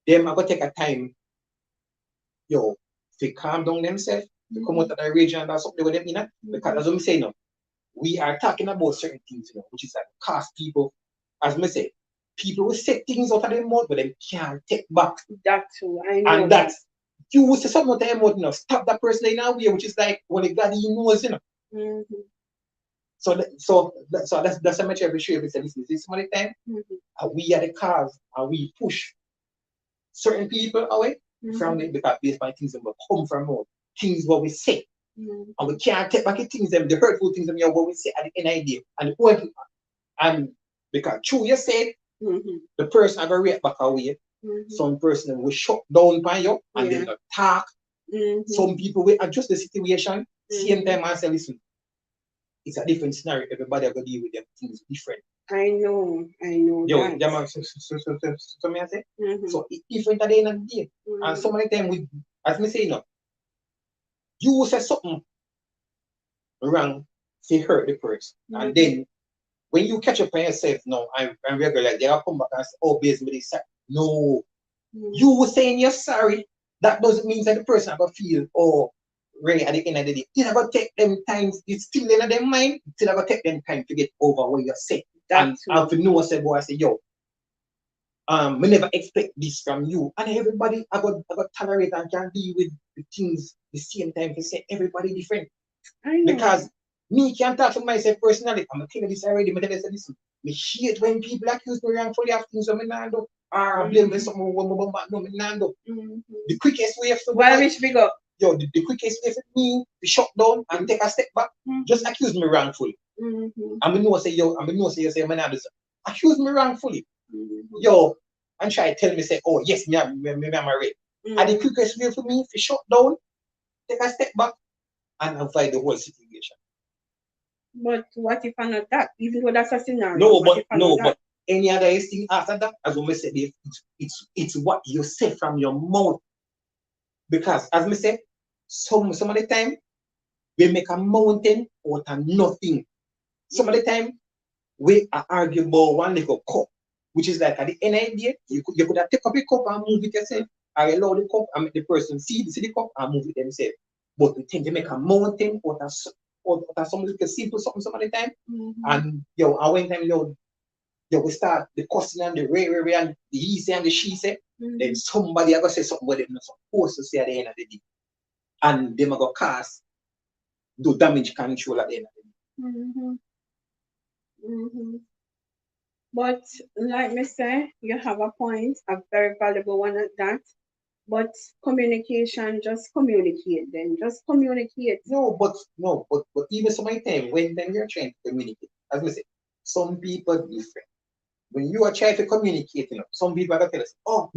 them are gonna take a time, yo, to calm down themselves, to come out of the region and that's something with them in. Because as I'm saying now, we are talking about certain things, you know, which is like cost people, as me say, people will say things out of their mouth, but they can't take back. That too. I know. And that's you will say something out of their mouth, you know, stop that person in a way, which is like when the God he knows, you know. Mm-hmm. So that's how much every show every say, listen, this money time, we are the cause and we push certain people away from it because based on things that will come from us, things what we say. And we can't take back the things them, the hurtful things them what we say at the end of the day. And because true you say the person are gonna react back away. Some person will shut down by you and then talk. Some people will adjust the situation. Same time I say, listen, it's a different scenario. Everybody are gonna deal with them things different. I know. Yo, that. yeah, so me I say, so it's different at the end of the day. And so many times we, as me say, you know, you say something wrong to hurt the person, and then when you catch up on yourself, no, I'm regular, they'll come back and say, oh, basically, no, you saying you're sorry, that doesn't mean that the person ever feel, oh, really at the end of the day, it's never take them times, it's still in their mind, it's never take them time to get over what you say. And to know, I say, boy, I say, yo, we never expect this from you. And everybody I got tolerate and can deal with the things the same time. They say everybody different. Because me can't talk for myself personally. I'm telling this already, I'm telling this. Me hate when people accuse me wrongfully of things when I do. Or blame me something when I do. The quickest way for the quickest way for me to shut down and take a step back, just accuse me wrongfully. I'm know say yo, I'm know say you say man, accuse me wrongfully. Yo, and try to tell me say, oh yes, me I'm married. And the quickest way for me to shut down, take a step back, and avoid the whole situation. But what if I'm not that? Even though that's a scenario. But any other thing after that, as we said, it's what you say from your mouth. Because as we say, some of the time we make a mountain out of nothing. Some of the time we are arguing about one little cup, which is like at the end of the day, you could have take up a cup and move it yourself, or allow the cup and make the person see the cup and move it themselves. But we tend to make a mountain out of something like simple something some of the time. And I went time we start the cussing and the ray and the he say and the she say, then somebody ever say something where they're not supposed to say at the end of the day. And they are going to cause do damage control at the end of the day. Mm-hmm. But like me say, you have a point, a very valuable one at that. But communication, just communicate then. Just communicate. No, but even some of the time when you're trying to communicate, as we say, some people different. When you are trying to communicate, some people are gonna tell us, oh,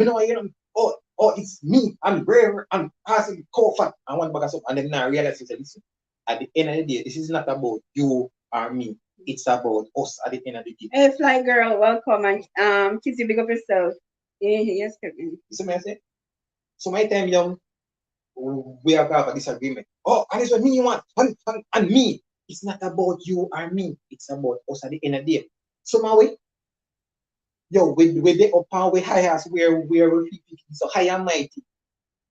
it's me, I'm brave, I'm passing comfort, and one bag of stuff, and then now realize you say, listen, at the end of the day, this is not about you or me. It's about us at the end of the day. Hey, Fly Girl, welcome and Kizzy, big up yourself. Yes, Kevin. You see what I say? So my time young, we have a disagreement. Oh, and it's what me you want, and me. It's not about you or me. It's about us at the end of the day. So my way, with the upper, we high as where we feel so high and mighty.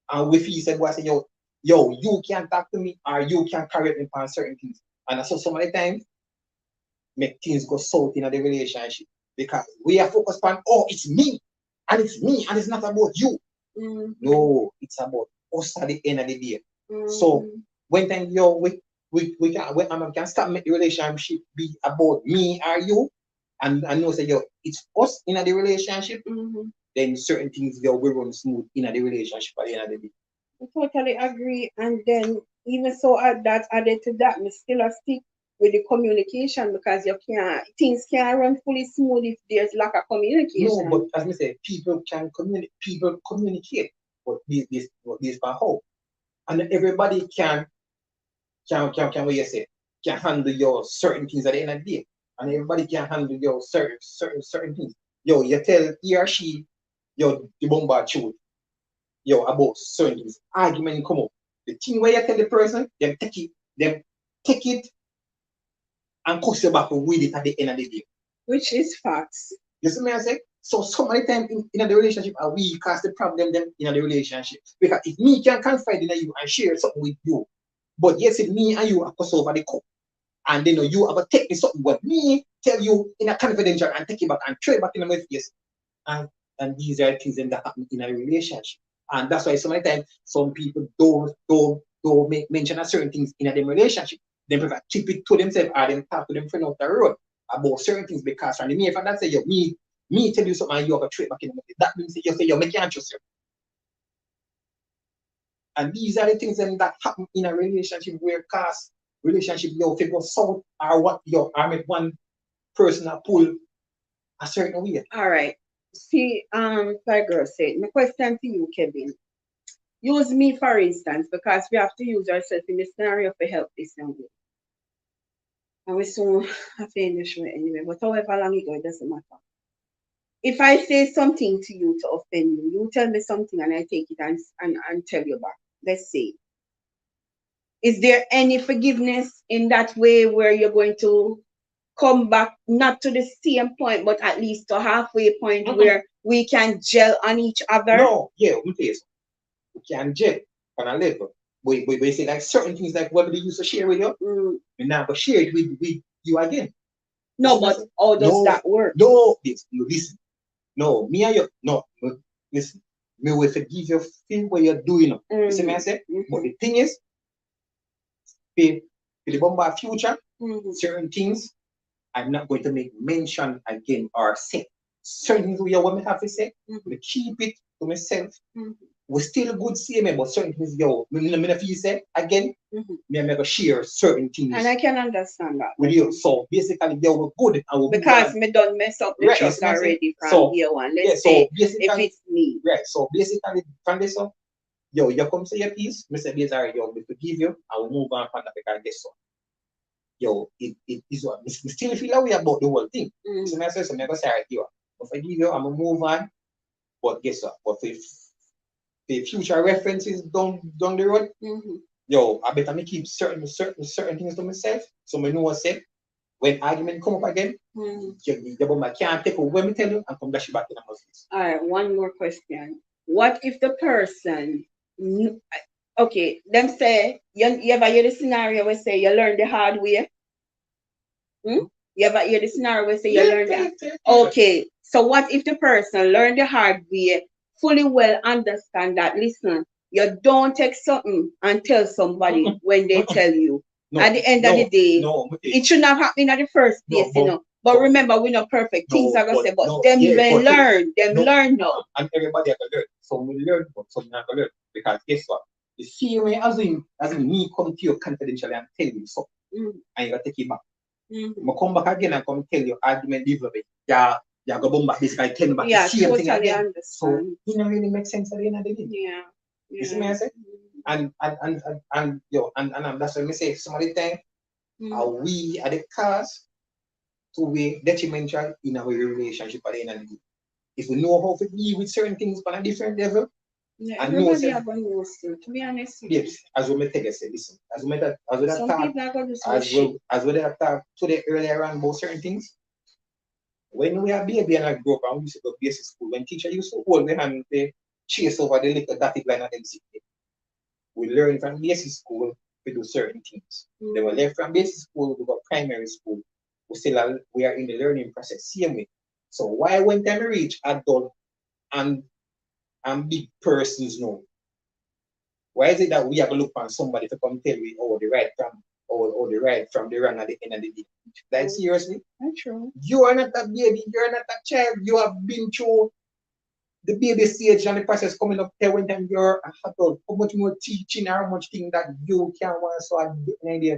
And we feel said, say, you can't talk to me or you can't correct me on certain things. And so some of the times make things go south in the relationship because we are focused on, oh, it's me, and it's not about you. Mm-hmm. No, it's about us at the end of the day. Mm-hmm. So when time we can stop make the relationship be about me or you, and know say it's us in the relationship, Mm-hmm. then certain things we run smooth in the relationship at the end of the day. I totally agree. And then even so added to that, me still a stick with the communication because things can't run fully smooth if there's lack of communication. No, but as I say, people communicate, but this for how, and everybody can what you say, can handle your certain things at the end of the day, and everybody can handle your certain things. You tell he or she, the bombard truth, about certain things. Argument come up. The thing where you tell the person, them take it and cuss you back with it at the end of the day. Which is facts. You see me I say? So many times in the relationship, we cause the problem them in the relationship. Because if me can confide in you and share something with you, but yes, if me and you are cuss over the cup, and then you have a take me something what me tell you in a confidential and take it back and throw it back in my face. And these are things that happen in a relationship. And that's why so many times some people don't mention certain things in a them relationship. They prefer keep it to themselves or them talk to them friend out the road about certain things because from the mere fact that say me tell you something and you have a trait back in the face. That means you say you make can't trust you. And these are the things that happen in a relationship where cause relationship figure south or what I make one person pull a certain way. All right. See, like girl said, my question to you, Kevin. Use me for instance, because we have to use ourselves in this scenario for help this young lady. And we soon have to end the show anyway, but however long it goes, it doesn't matter. If I say something to you to offend you, you tell me something and I take it and tell you back. Let's say. Is there any forgiveness in that way where you're going to come back, not to the same point, but at least to halfway point where we can gel on each other? No, yeah, we can gel on a level. We say like certain things like what we used to share with you, we now but share it with you again. No, but how does that work? No, listen. No, me and you, no, listen. Me will forgive you thing what you're doing. You see me I say? But the thing is, for the bomber future, certain things I'm not going to make mention again or say. Certain things we want me have to say, we keep it to myself. We still good see me, but certain things me feel say again, me make a share certain things. And I can understand that. With you. So basically we're good. Because me don't mess up the trust already from year one. Let's say if it's me. Right. So basically from this up, you come say your piece, me say yes, alright, we forgive you, I will move on from that because guess what? It is what we still feel away about the whole thing. So I say, so I go say, alright, I forgive you, I'm gonna move on. But guess what? But if the future references down the road, I better me keep certain things to myself. So I know what I say. When argument come up again, you can't take away when me tell you and come dash you back in the face. All right, one more question. What if the person, okay, them say, you ever hear the scenario where say you learn the hard way? You ever hear the scenario where say you learn that? Okay, so what if the person learn the hard way, fully well understand that, listen, you don't take something and tell somebody when they tell you. At the end of the day, it shouldn't have happened at the first place, But remember, we're not perfect. Things No, are gonna but say, but no, them yeah, will but learn. Them no, learn now. and everybody have to learn. Some will learn, but some not gonna learn. Because guess what? The same way as in me come to you confidentially and tell you something, Mm, and you gotta take it back. mhm. I come back again and come tell you argument development. Yeah, go boom back this guy tell me back the Yeah, same thing totally again. So understand. it don't really make sense at the end of the day. Yeah, You see me yeah. I say? And yo, and that's what me say some of the time are Mm. we at the cause to be detrimental in our relationship at the end of the day. If we know how to deal with certain things on a different level, Yeah, and know everybody say, are going to use it, to be honest with you. babes, as we may take say, listen, as we that Some talk, people are going to do some shit. as we that talk today earlier on about certain things, when we are baby and I grew up and we used to go to basic school, when teacher used to hold me hand to chase over the little dotted line and them sit, we learn from basic school to do certain things. Then we Mm. left from basic school, we got primary school. We are in the learning process, same way. So why when time we reach adult and big persons now, why is it that we have to look for somebody to come tell me, oh, the right from the wrong at the end of the day? Like Mm. seriously? That's true. You are not a baby, you're not a child, you have been through the baby stage and the process coming up there when time you're a adult. How much more teaching, how much thing that you can want so I get an idea.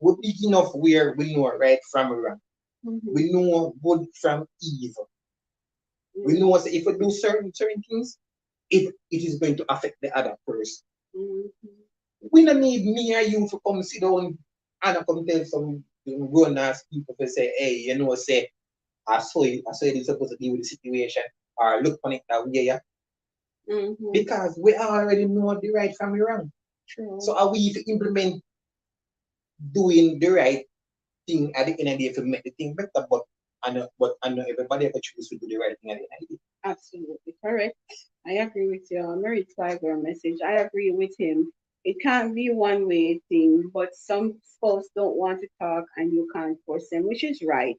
We're big enough where we know right from wrong. Mhm. We know good from evil. We Mm. know if we do certain things, it is going to affect the other person. Mhm. We don't need me or you to come sit down and come tell some grown ass people to say, hey, say, I saw it is supposed to deal with the situation or look on it that way, yeah. Mhm. Because we already know the right from the wrong. True. So are we to implement doing the right thing at the end of the day to make the thing better, but I know everybody have to choose to do the right thing at the end of the day. Absolutely correct. I agree with you. Mary Tiger message. I agree with him. It can't be one way thing, but some folks don't want to talk and you can't force them, which is right.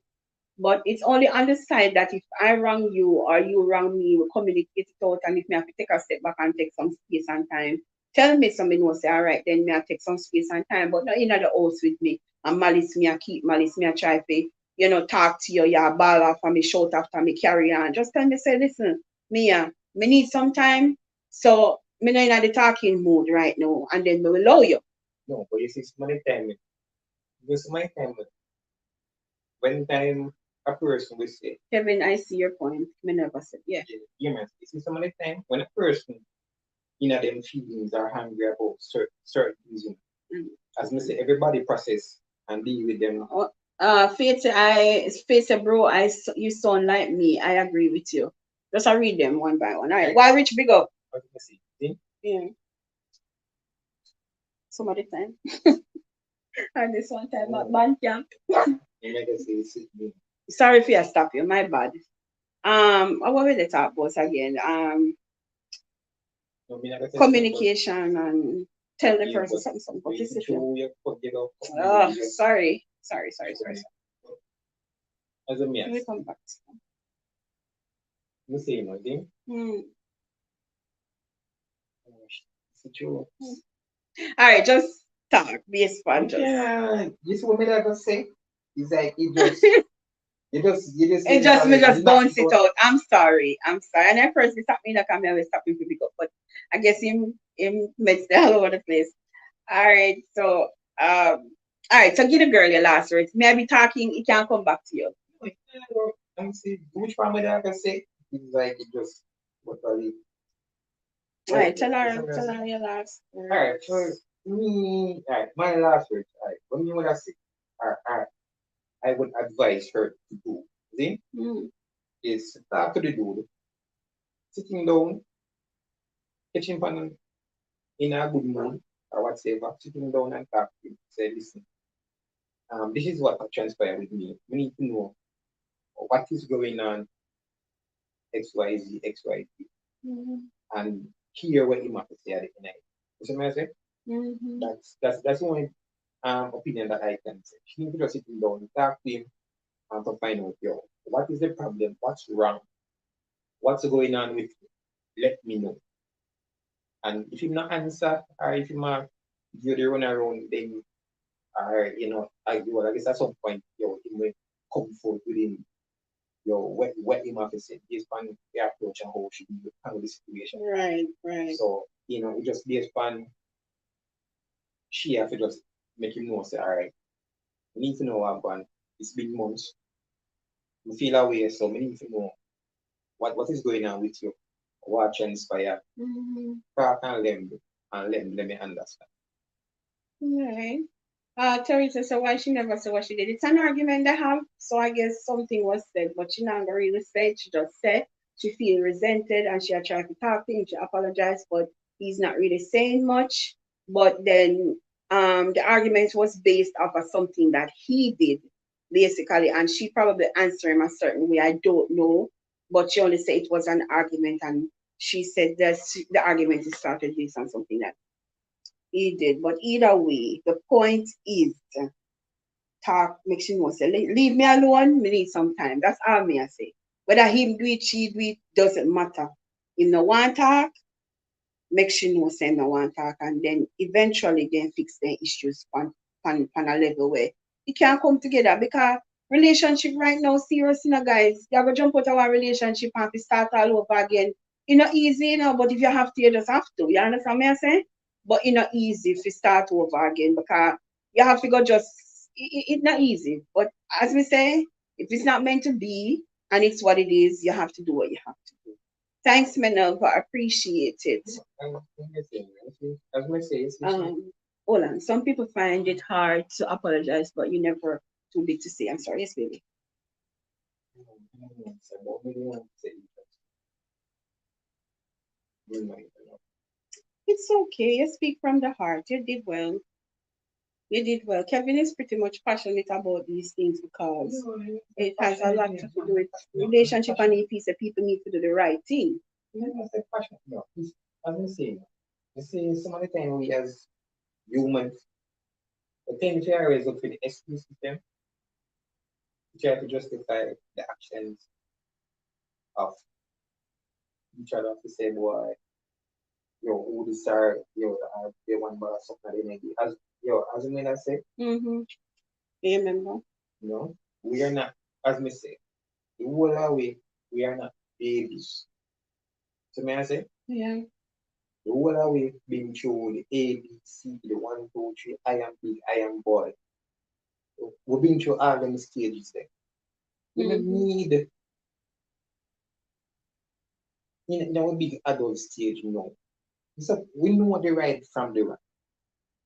But it's only on the side that if I wrong you or you wrong me, we communicate it out. And if me have to take a step back and take some space and time, tell me something will say, all right, then me I take some space and time, but not in the house with me. And malice me, I keep malice me, I try to, talk to you, you ball off and me shout after me carry on. Just tell me, say, listen, me need some time. So me not in the talking mood right now. And then me will allow you. No, but you see, some of the time, when time a person will say, Kevin, I see your point. Me never said, yeah. yeah, man, you see, some of the time when a person them feelings are hungry about certain things, Mm. as me say, everybody process and deal with them. Faith, bro, you sound like me. I agree with you. Just I read them one by one. All right. Why Rich big up? What you say? See? Yeah. Some of the time. And this one time at band camp. You make us say, see me. Sorry if I stop you. My bad. What were the talk about again? No, me not gonna say something, but Communication and tell the yeah, person but something. when What you is it? show your forget off, Oh, sorry. Sorry. as a Let me mess. come back. You say, thing. Hmm. It's true. All right, just talk. Be a sponge. Yeah, this what me like to say. It's like it just you just It just me just knock bounce it out. I'm sorry. And at first he stopped me like I'm always stopping to pick up, but I guess him met all over the place. All right, so so give the girl your last words. May I be talking, it can come back to you. I'm see which one me like to say. It's like it just what are you? All right, tell her your last words. Alright, so me my last words, what me wanna say, I would advise her to do, see, Mm, is to talk to the dude, sitting down, catching him in a good mood or whatever, sitting down and talk to him, say, listen, this is what transpired with me. We need to know what is going on, XYZ, XYZ, mm, and hear what you have to say at the end. You see what I say? mm, That's the only opinion that I can say. She needs to just sit him down, talk to him, and to find out, yo, what is the problem? What's wrong? What's going on with you? Let me know. And if you not answer, or if you not give the run around, then or I guess at some point, it may come forth within what him have to say based on the approach and how she handle the situation. Right. So, it just based on she have to just make him know, say, all right, we need to know what happened. It's been months. We feel away, so we need to know what is going on with you, what transpire, Mm-hmm. talk and let me understand. Right. Teresa said why she never said what she did. It's an argument they have, so I guess something was said, but she not gonna really say it. She just said she feel resented and she had tried to talk to him. She apologized, but he's not really saying much. But then the argument was based off of something that he did, basically, and she probably answered him a certain way. I don't know, but she only said it was an argument, and she said that the argument started based on something that he did. But either way, the point is talk, make sure know say, leave me alone, me need some time. That's all me I say. Whether him do it, she do it, doesn't matter. If no one talk, make sure know say no one talk, and then eventually then fix the issues on a level where it can come together because relationship right now serious, guys. You have to jump out of a relationship and to start all over again. It's not easy, but if you have to, you just have to. You understand me I say? But it's not easy if you start over again because you have to go just it's not easy. But as we say, if it's not meant to be and it's what it is, you have to do what you have to do. Thanks, Minerva. Appreciate it. As I say, it's Hold on. Some people find it hard to apologize, but you never too big to say. I'm sorry. Yes, baby. It's okay. You speak from the heart. You did well. You did well. Kevin is pretty much passionate about these things because it has a lot to do with relationship and if he said people need to do the right thing. As I say, some of the time we as humans, the thing we always look for the excuse system, we try to justify the actions of each other to say, boy, who this are, they want but something they maybe. As you mean I say, Mm-hmm. You remember? We are not, as me say, the whole way, we are not babies. So may I say? Yeah. The whole way been through the A, B, C, the 1, 2, 3, I am big, I am boy. We've been through all them stages there. We don't need in our big adult stage, So we know the right from the wrong.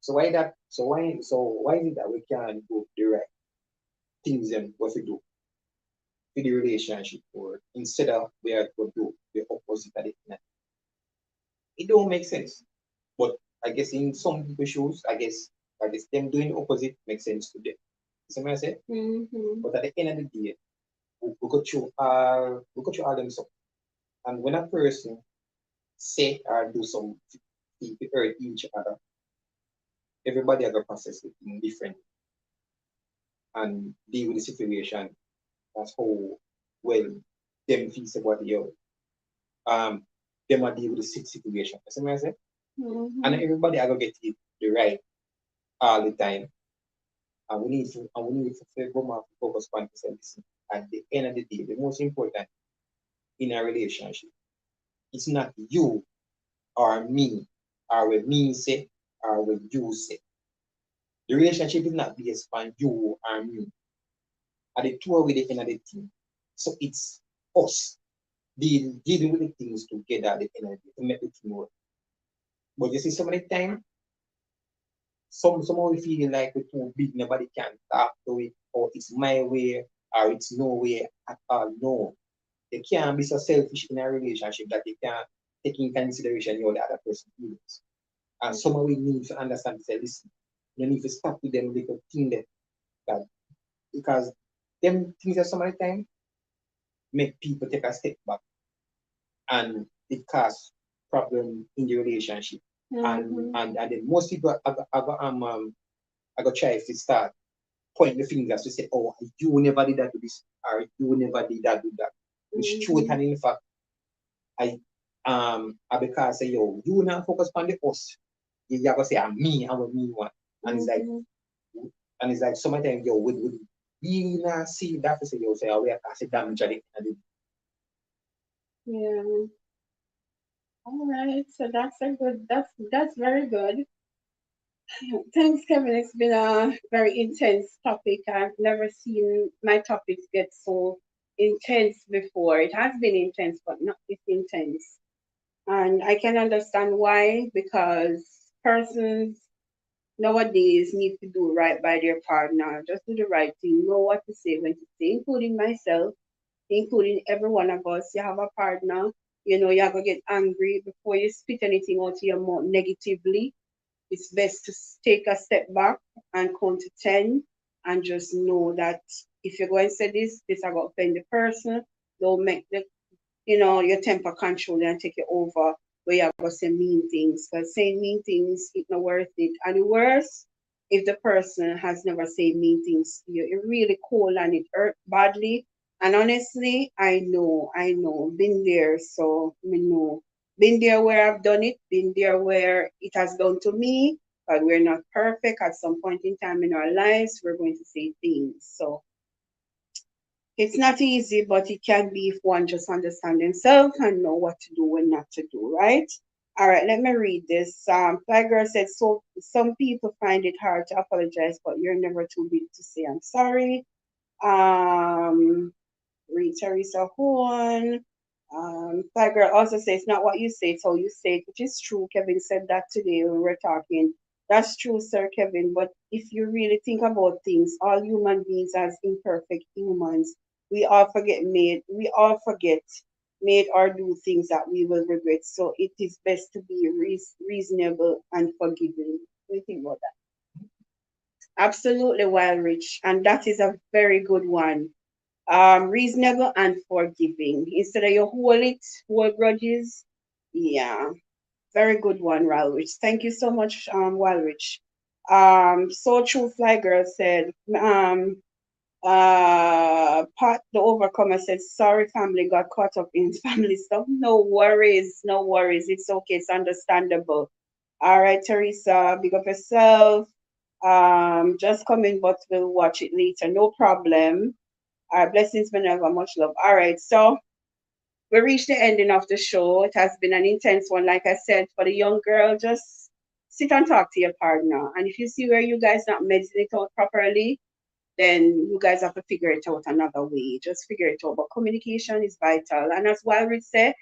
So why is it that we can't do the right things and what we do for the relationship or instead of we are to do the opposite of it? It don't make sense. But I guess in some people's shoes, I guess them doing the opposite makes sense to them. You see what I say? But at the end of the day, we go through all them stuff. And when a person say or do something to hurt each other, everybody has a process it in different and deal with the situation. That's how well them feel about them are deal with the situation. You see what I say? And everybody are gonna get it the right all the time. And we need to go more focus on this. At the end of the day, the most important in a relationship, it's not you or me, or what me say, or what you say. The relationship is not based on you or me. At the two with the end of the thing. So it's us dealing with the things together at the end of the day to make the thing work. But you see, some of the time, somehow we feel like we're too big, nobody can talk to it, or it's my way, or it's no way at all. No. They can't be so selfish in a relationship that they can't take in consideration the other person's feelings. And somehow we need to understand to say, listen, you need to stop with them little thing that because them things that some of the time make people take a step back and it cause problem in the relationship. And then most people are gonna try to start pointing the fingers to say, oh, you never did that to this, or you never did that to that. Which truth and in fact, I because say, yo, you not focus on the us. You have to say I'm me, I'm a me one. And it's like And it's like sometimes yo would we not see that to say yo say we are causing damage at the Yeah. All right. So that's very good. Thanks, Kevin. It's been a very intense topic. I've never seen my topics get so intense before. It has been intense, but not this intense. And I can understand why, because persons nowadays need to do right by their partner, just do the right thing, know what to say, when to say, including myself, including every one of us. You have a partner, you're going to get angry before you spit anything out of your mouth negatively. It's best to take a step back and count to 10 and just know that if you're going to say this are going to offend the person. Don't make your temper control and take it over where you're going to say mean things. Because saying mean things, it's not worth it. And the worst, if the person has never said mean things to you, it really cold and it hurt badly. And honestly, I know, been there, so I know. Been there where I've done it, been there where it has done to me, but we're not perfect. At some point in time in our lives, we're going to say things. So it's not easy, but it can be if one just understand himself and know what to do and not to do, right? All right, let me read this. Fly Girl said, so some people find it hard to apologize, but you're never too big to say I'm sorry. Um, Read Teresa Horn. Fly Girl also says, it's not what you say, it's how you say it, which is true. Kevin said that today when we were talking. That's true, Sir Kevin. But if you really think about things, all human beings as imperfect humans, we all forget made or do things that we will regret. So it is best to be reasonable and forgiving. What do you think about that? Absolutely, Wild Rich. And that is a very good one. Reasonable and forgiving. Instead of you hold grudges. Yeah, very good one, Walrich. Thank you so much, Walrich. So true, Fly Girl said. Pat the Overcomer said, sorry, family got caught up in family stuff. No worries, no worries. It's okay, it's understandable. All right, Teresa, big up yourself. Just come in, but we'll watch it later. No problem. All right, blessings, Minerva, much love. All right, so we reached the ending of the show. It has been an intense one. Like I said, for the young girl, just sit and talk to your partner. And if you see where you guys not meditate out properly, then you guys have to figure it out another way. Just figure it out. But communication is vital. And as Walrid said,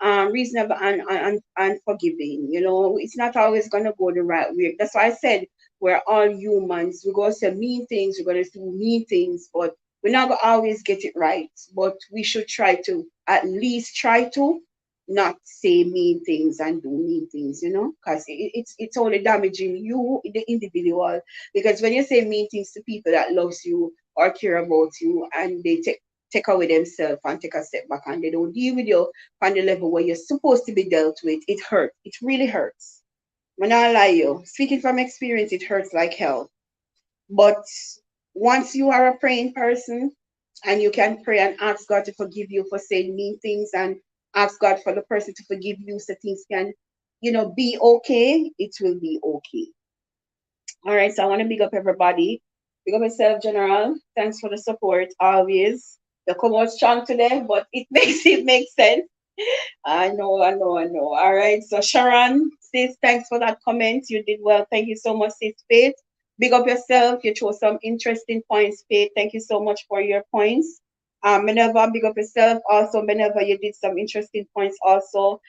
reasonable and forgiving. It's not always gonna go the right way. That's why I said we're all humans. We're gonna say mean things, we're gonna do mean things, but we're not gonna always get it right. But we should try to at least try to not say mean things and do mean things, because it's only damaging you, the individual. Because when you say mean things to people that loves you or care about you, and they take away themselves and take a step back and they don't deal with you on the level where you're supposed to be dealt with, it hurts. It really hurts. When I lie you, speaking from experience, it hurts like hell. But once you are a praying person and you can pray and ask God to forgive you for saying mean things and ask God for the person to forgive you so things can, be okay, it will be okay. All right, so I want to big up everybody. Big up yourself, General. Thanks for the support always. You come out strong today, but it makes it make sense. I know. All right. So Sharon says thanks for that comment. You did well. Thank you so much, sis Faith. Big up yourself. You chose some interesting points, Faith. Thank you so much for your points. Minerva, big up yourself. Also, Minerva, you did some interesting points also.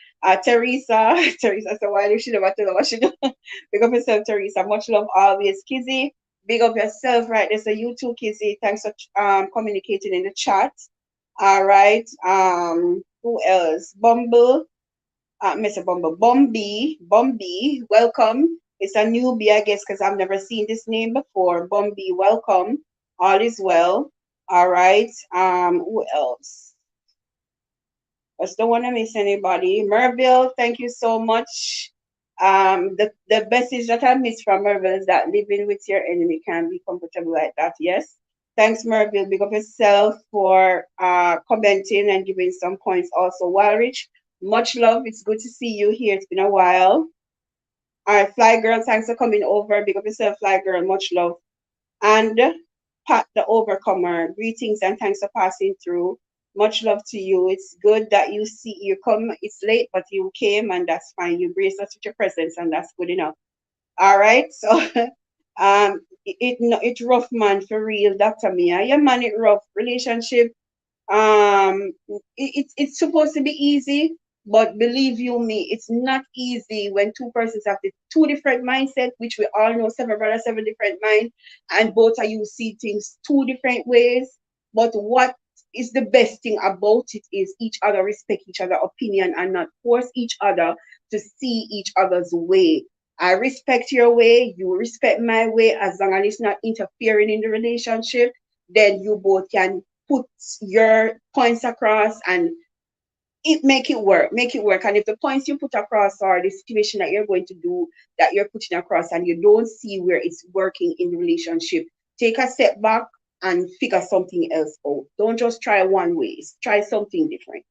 Teresa, Teresa said, why did she never tell her what she do? Big up yourself, Teresa. Much love always. Kizzy, big up yourself, right? There's a you too, Kizzy. Thanks for communicating in the chat. All right. Who else? Bumble. Mr. Bumble. Bumby. Welcome. It's a newbie, I guess, because I've never seen this name before. Bumby, welcome. All is well. All right. Who else? I just don't want to miss anybody. Merville, thank you so much. The message that I missed from Merville is that living with your enemy can be comfortable like that. Yes. Thanks, Merville. Big up yourself for commenting and giving some points also. Walrich, much love. It's good to see you here. It's been a while. All right, Fly Girl, thanks for coming over. Big up yourself, Fly Girl. Much love. And Pat the Overcomer, greetings and thanks for passing through. Much love to you. It's good that you come. It's late, but you came, and that's fine. You grace us with your presence, and that's good enough. All right. So, it rough man for real, Dr. Mia. Yeah, man, it rough relationship. It's supposed to be easy, but believe you me, it's not easy when two persons have the two different mindset, which we all know, seven brothers, seven different mind, and both of you see things two different ways. But what is the best thing about it is each other respect each other opinion and not force each other to see each other's way. I respect your way, you respect my way, as long as it's not interfering in the relationship, then you both can put your points across and make it work. And if the points you put across are the situation that you're going to do, that you're putting across, and you don't see where it's working in the relationship, take a step back and figure something else out. Don't just try one way, try something different.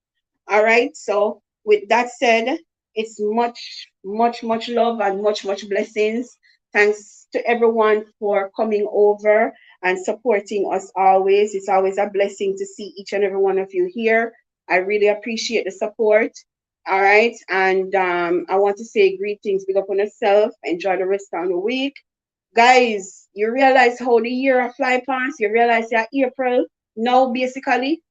All right. So with that said, it's much love and much blessings. Thanks to everyone for coming over and supporting us always. It's always a blessing to see each and every one of you here. I really appreciate the support. All right. And I want to say greetings, big up on yourself. Enjoy the rest of the week. Guys, you realize how the year fly past. You realize that April now basically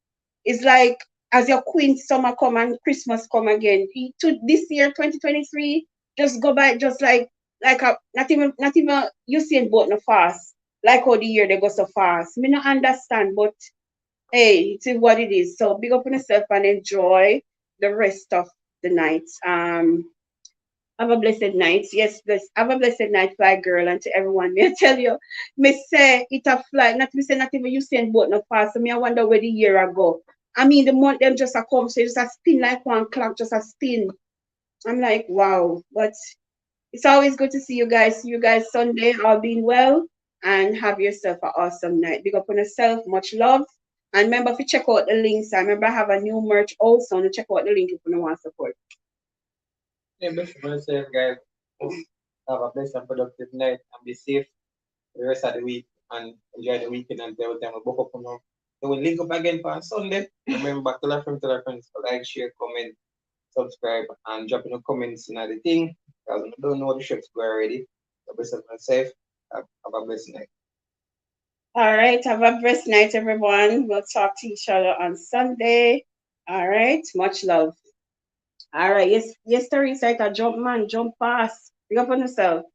it's like as your queen summer come and Christmas come again. To this year, 2023, just go by just like a not even you seeing boat no fast. Like how the year they go so fast. Me not understand, but hey, it is what it is. So big up on yourself and enjoy the rest of the night. Have a blessed night. Yes, have a blessed night, fly girl, and to everyone. May I tell you, me say it a fly. Not me say not even you saying but no fast. So me I wonder where the year ago. I mean the month them just a come, so it just a spin like one clock, just a spin. I'm like, wow. But it's always good to see you guys. See you guys Sunday, all being well, and have yourself an awesome night. Big up on yourself, much love. And remember to check out the links. I remember I have a new merch also, and check out the link if you want support. Yeah, bless myself, guys. Have a blessed and productive night and be safe for the rest of the week and enjoy the weekend until the time we book up on now. So we'll link up again for Sunday. Remember, tell our friends to like, share, comment, subscribe, and drop in the comments in the thing. Because we don't know the ships go already. So bless myself. Have a blessed night. All right. Have a blessed night, everyone. We'll talk to each other on Sunday. All right. Much love. All right. Yes, Teresa, jump man, jump fast. Pick up on yourself.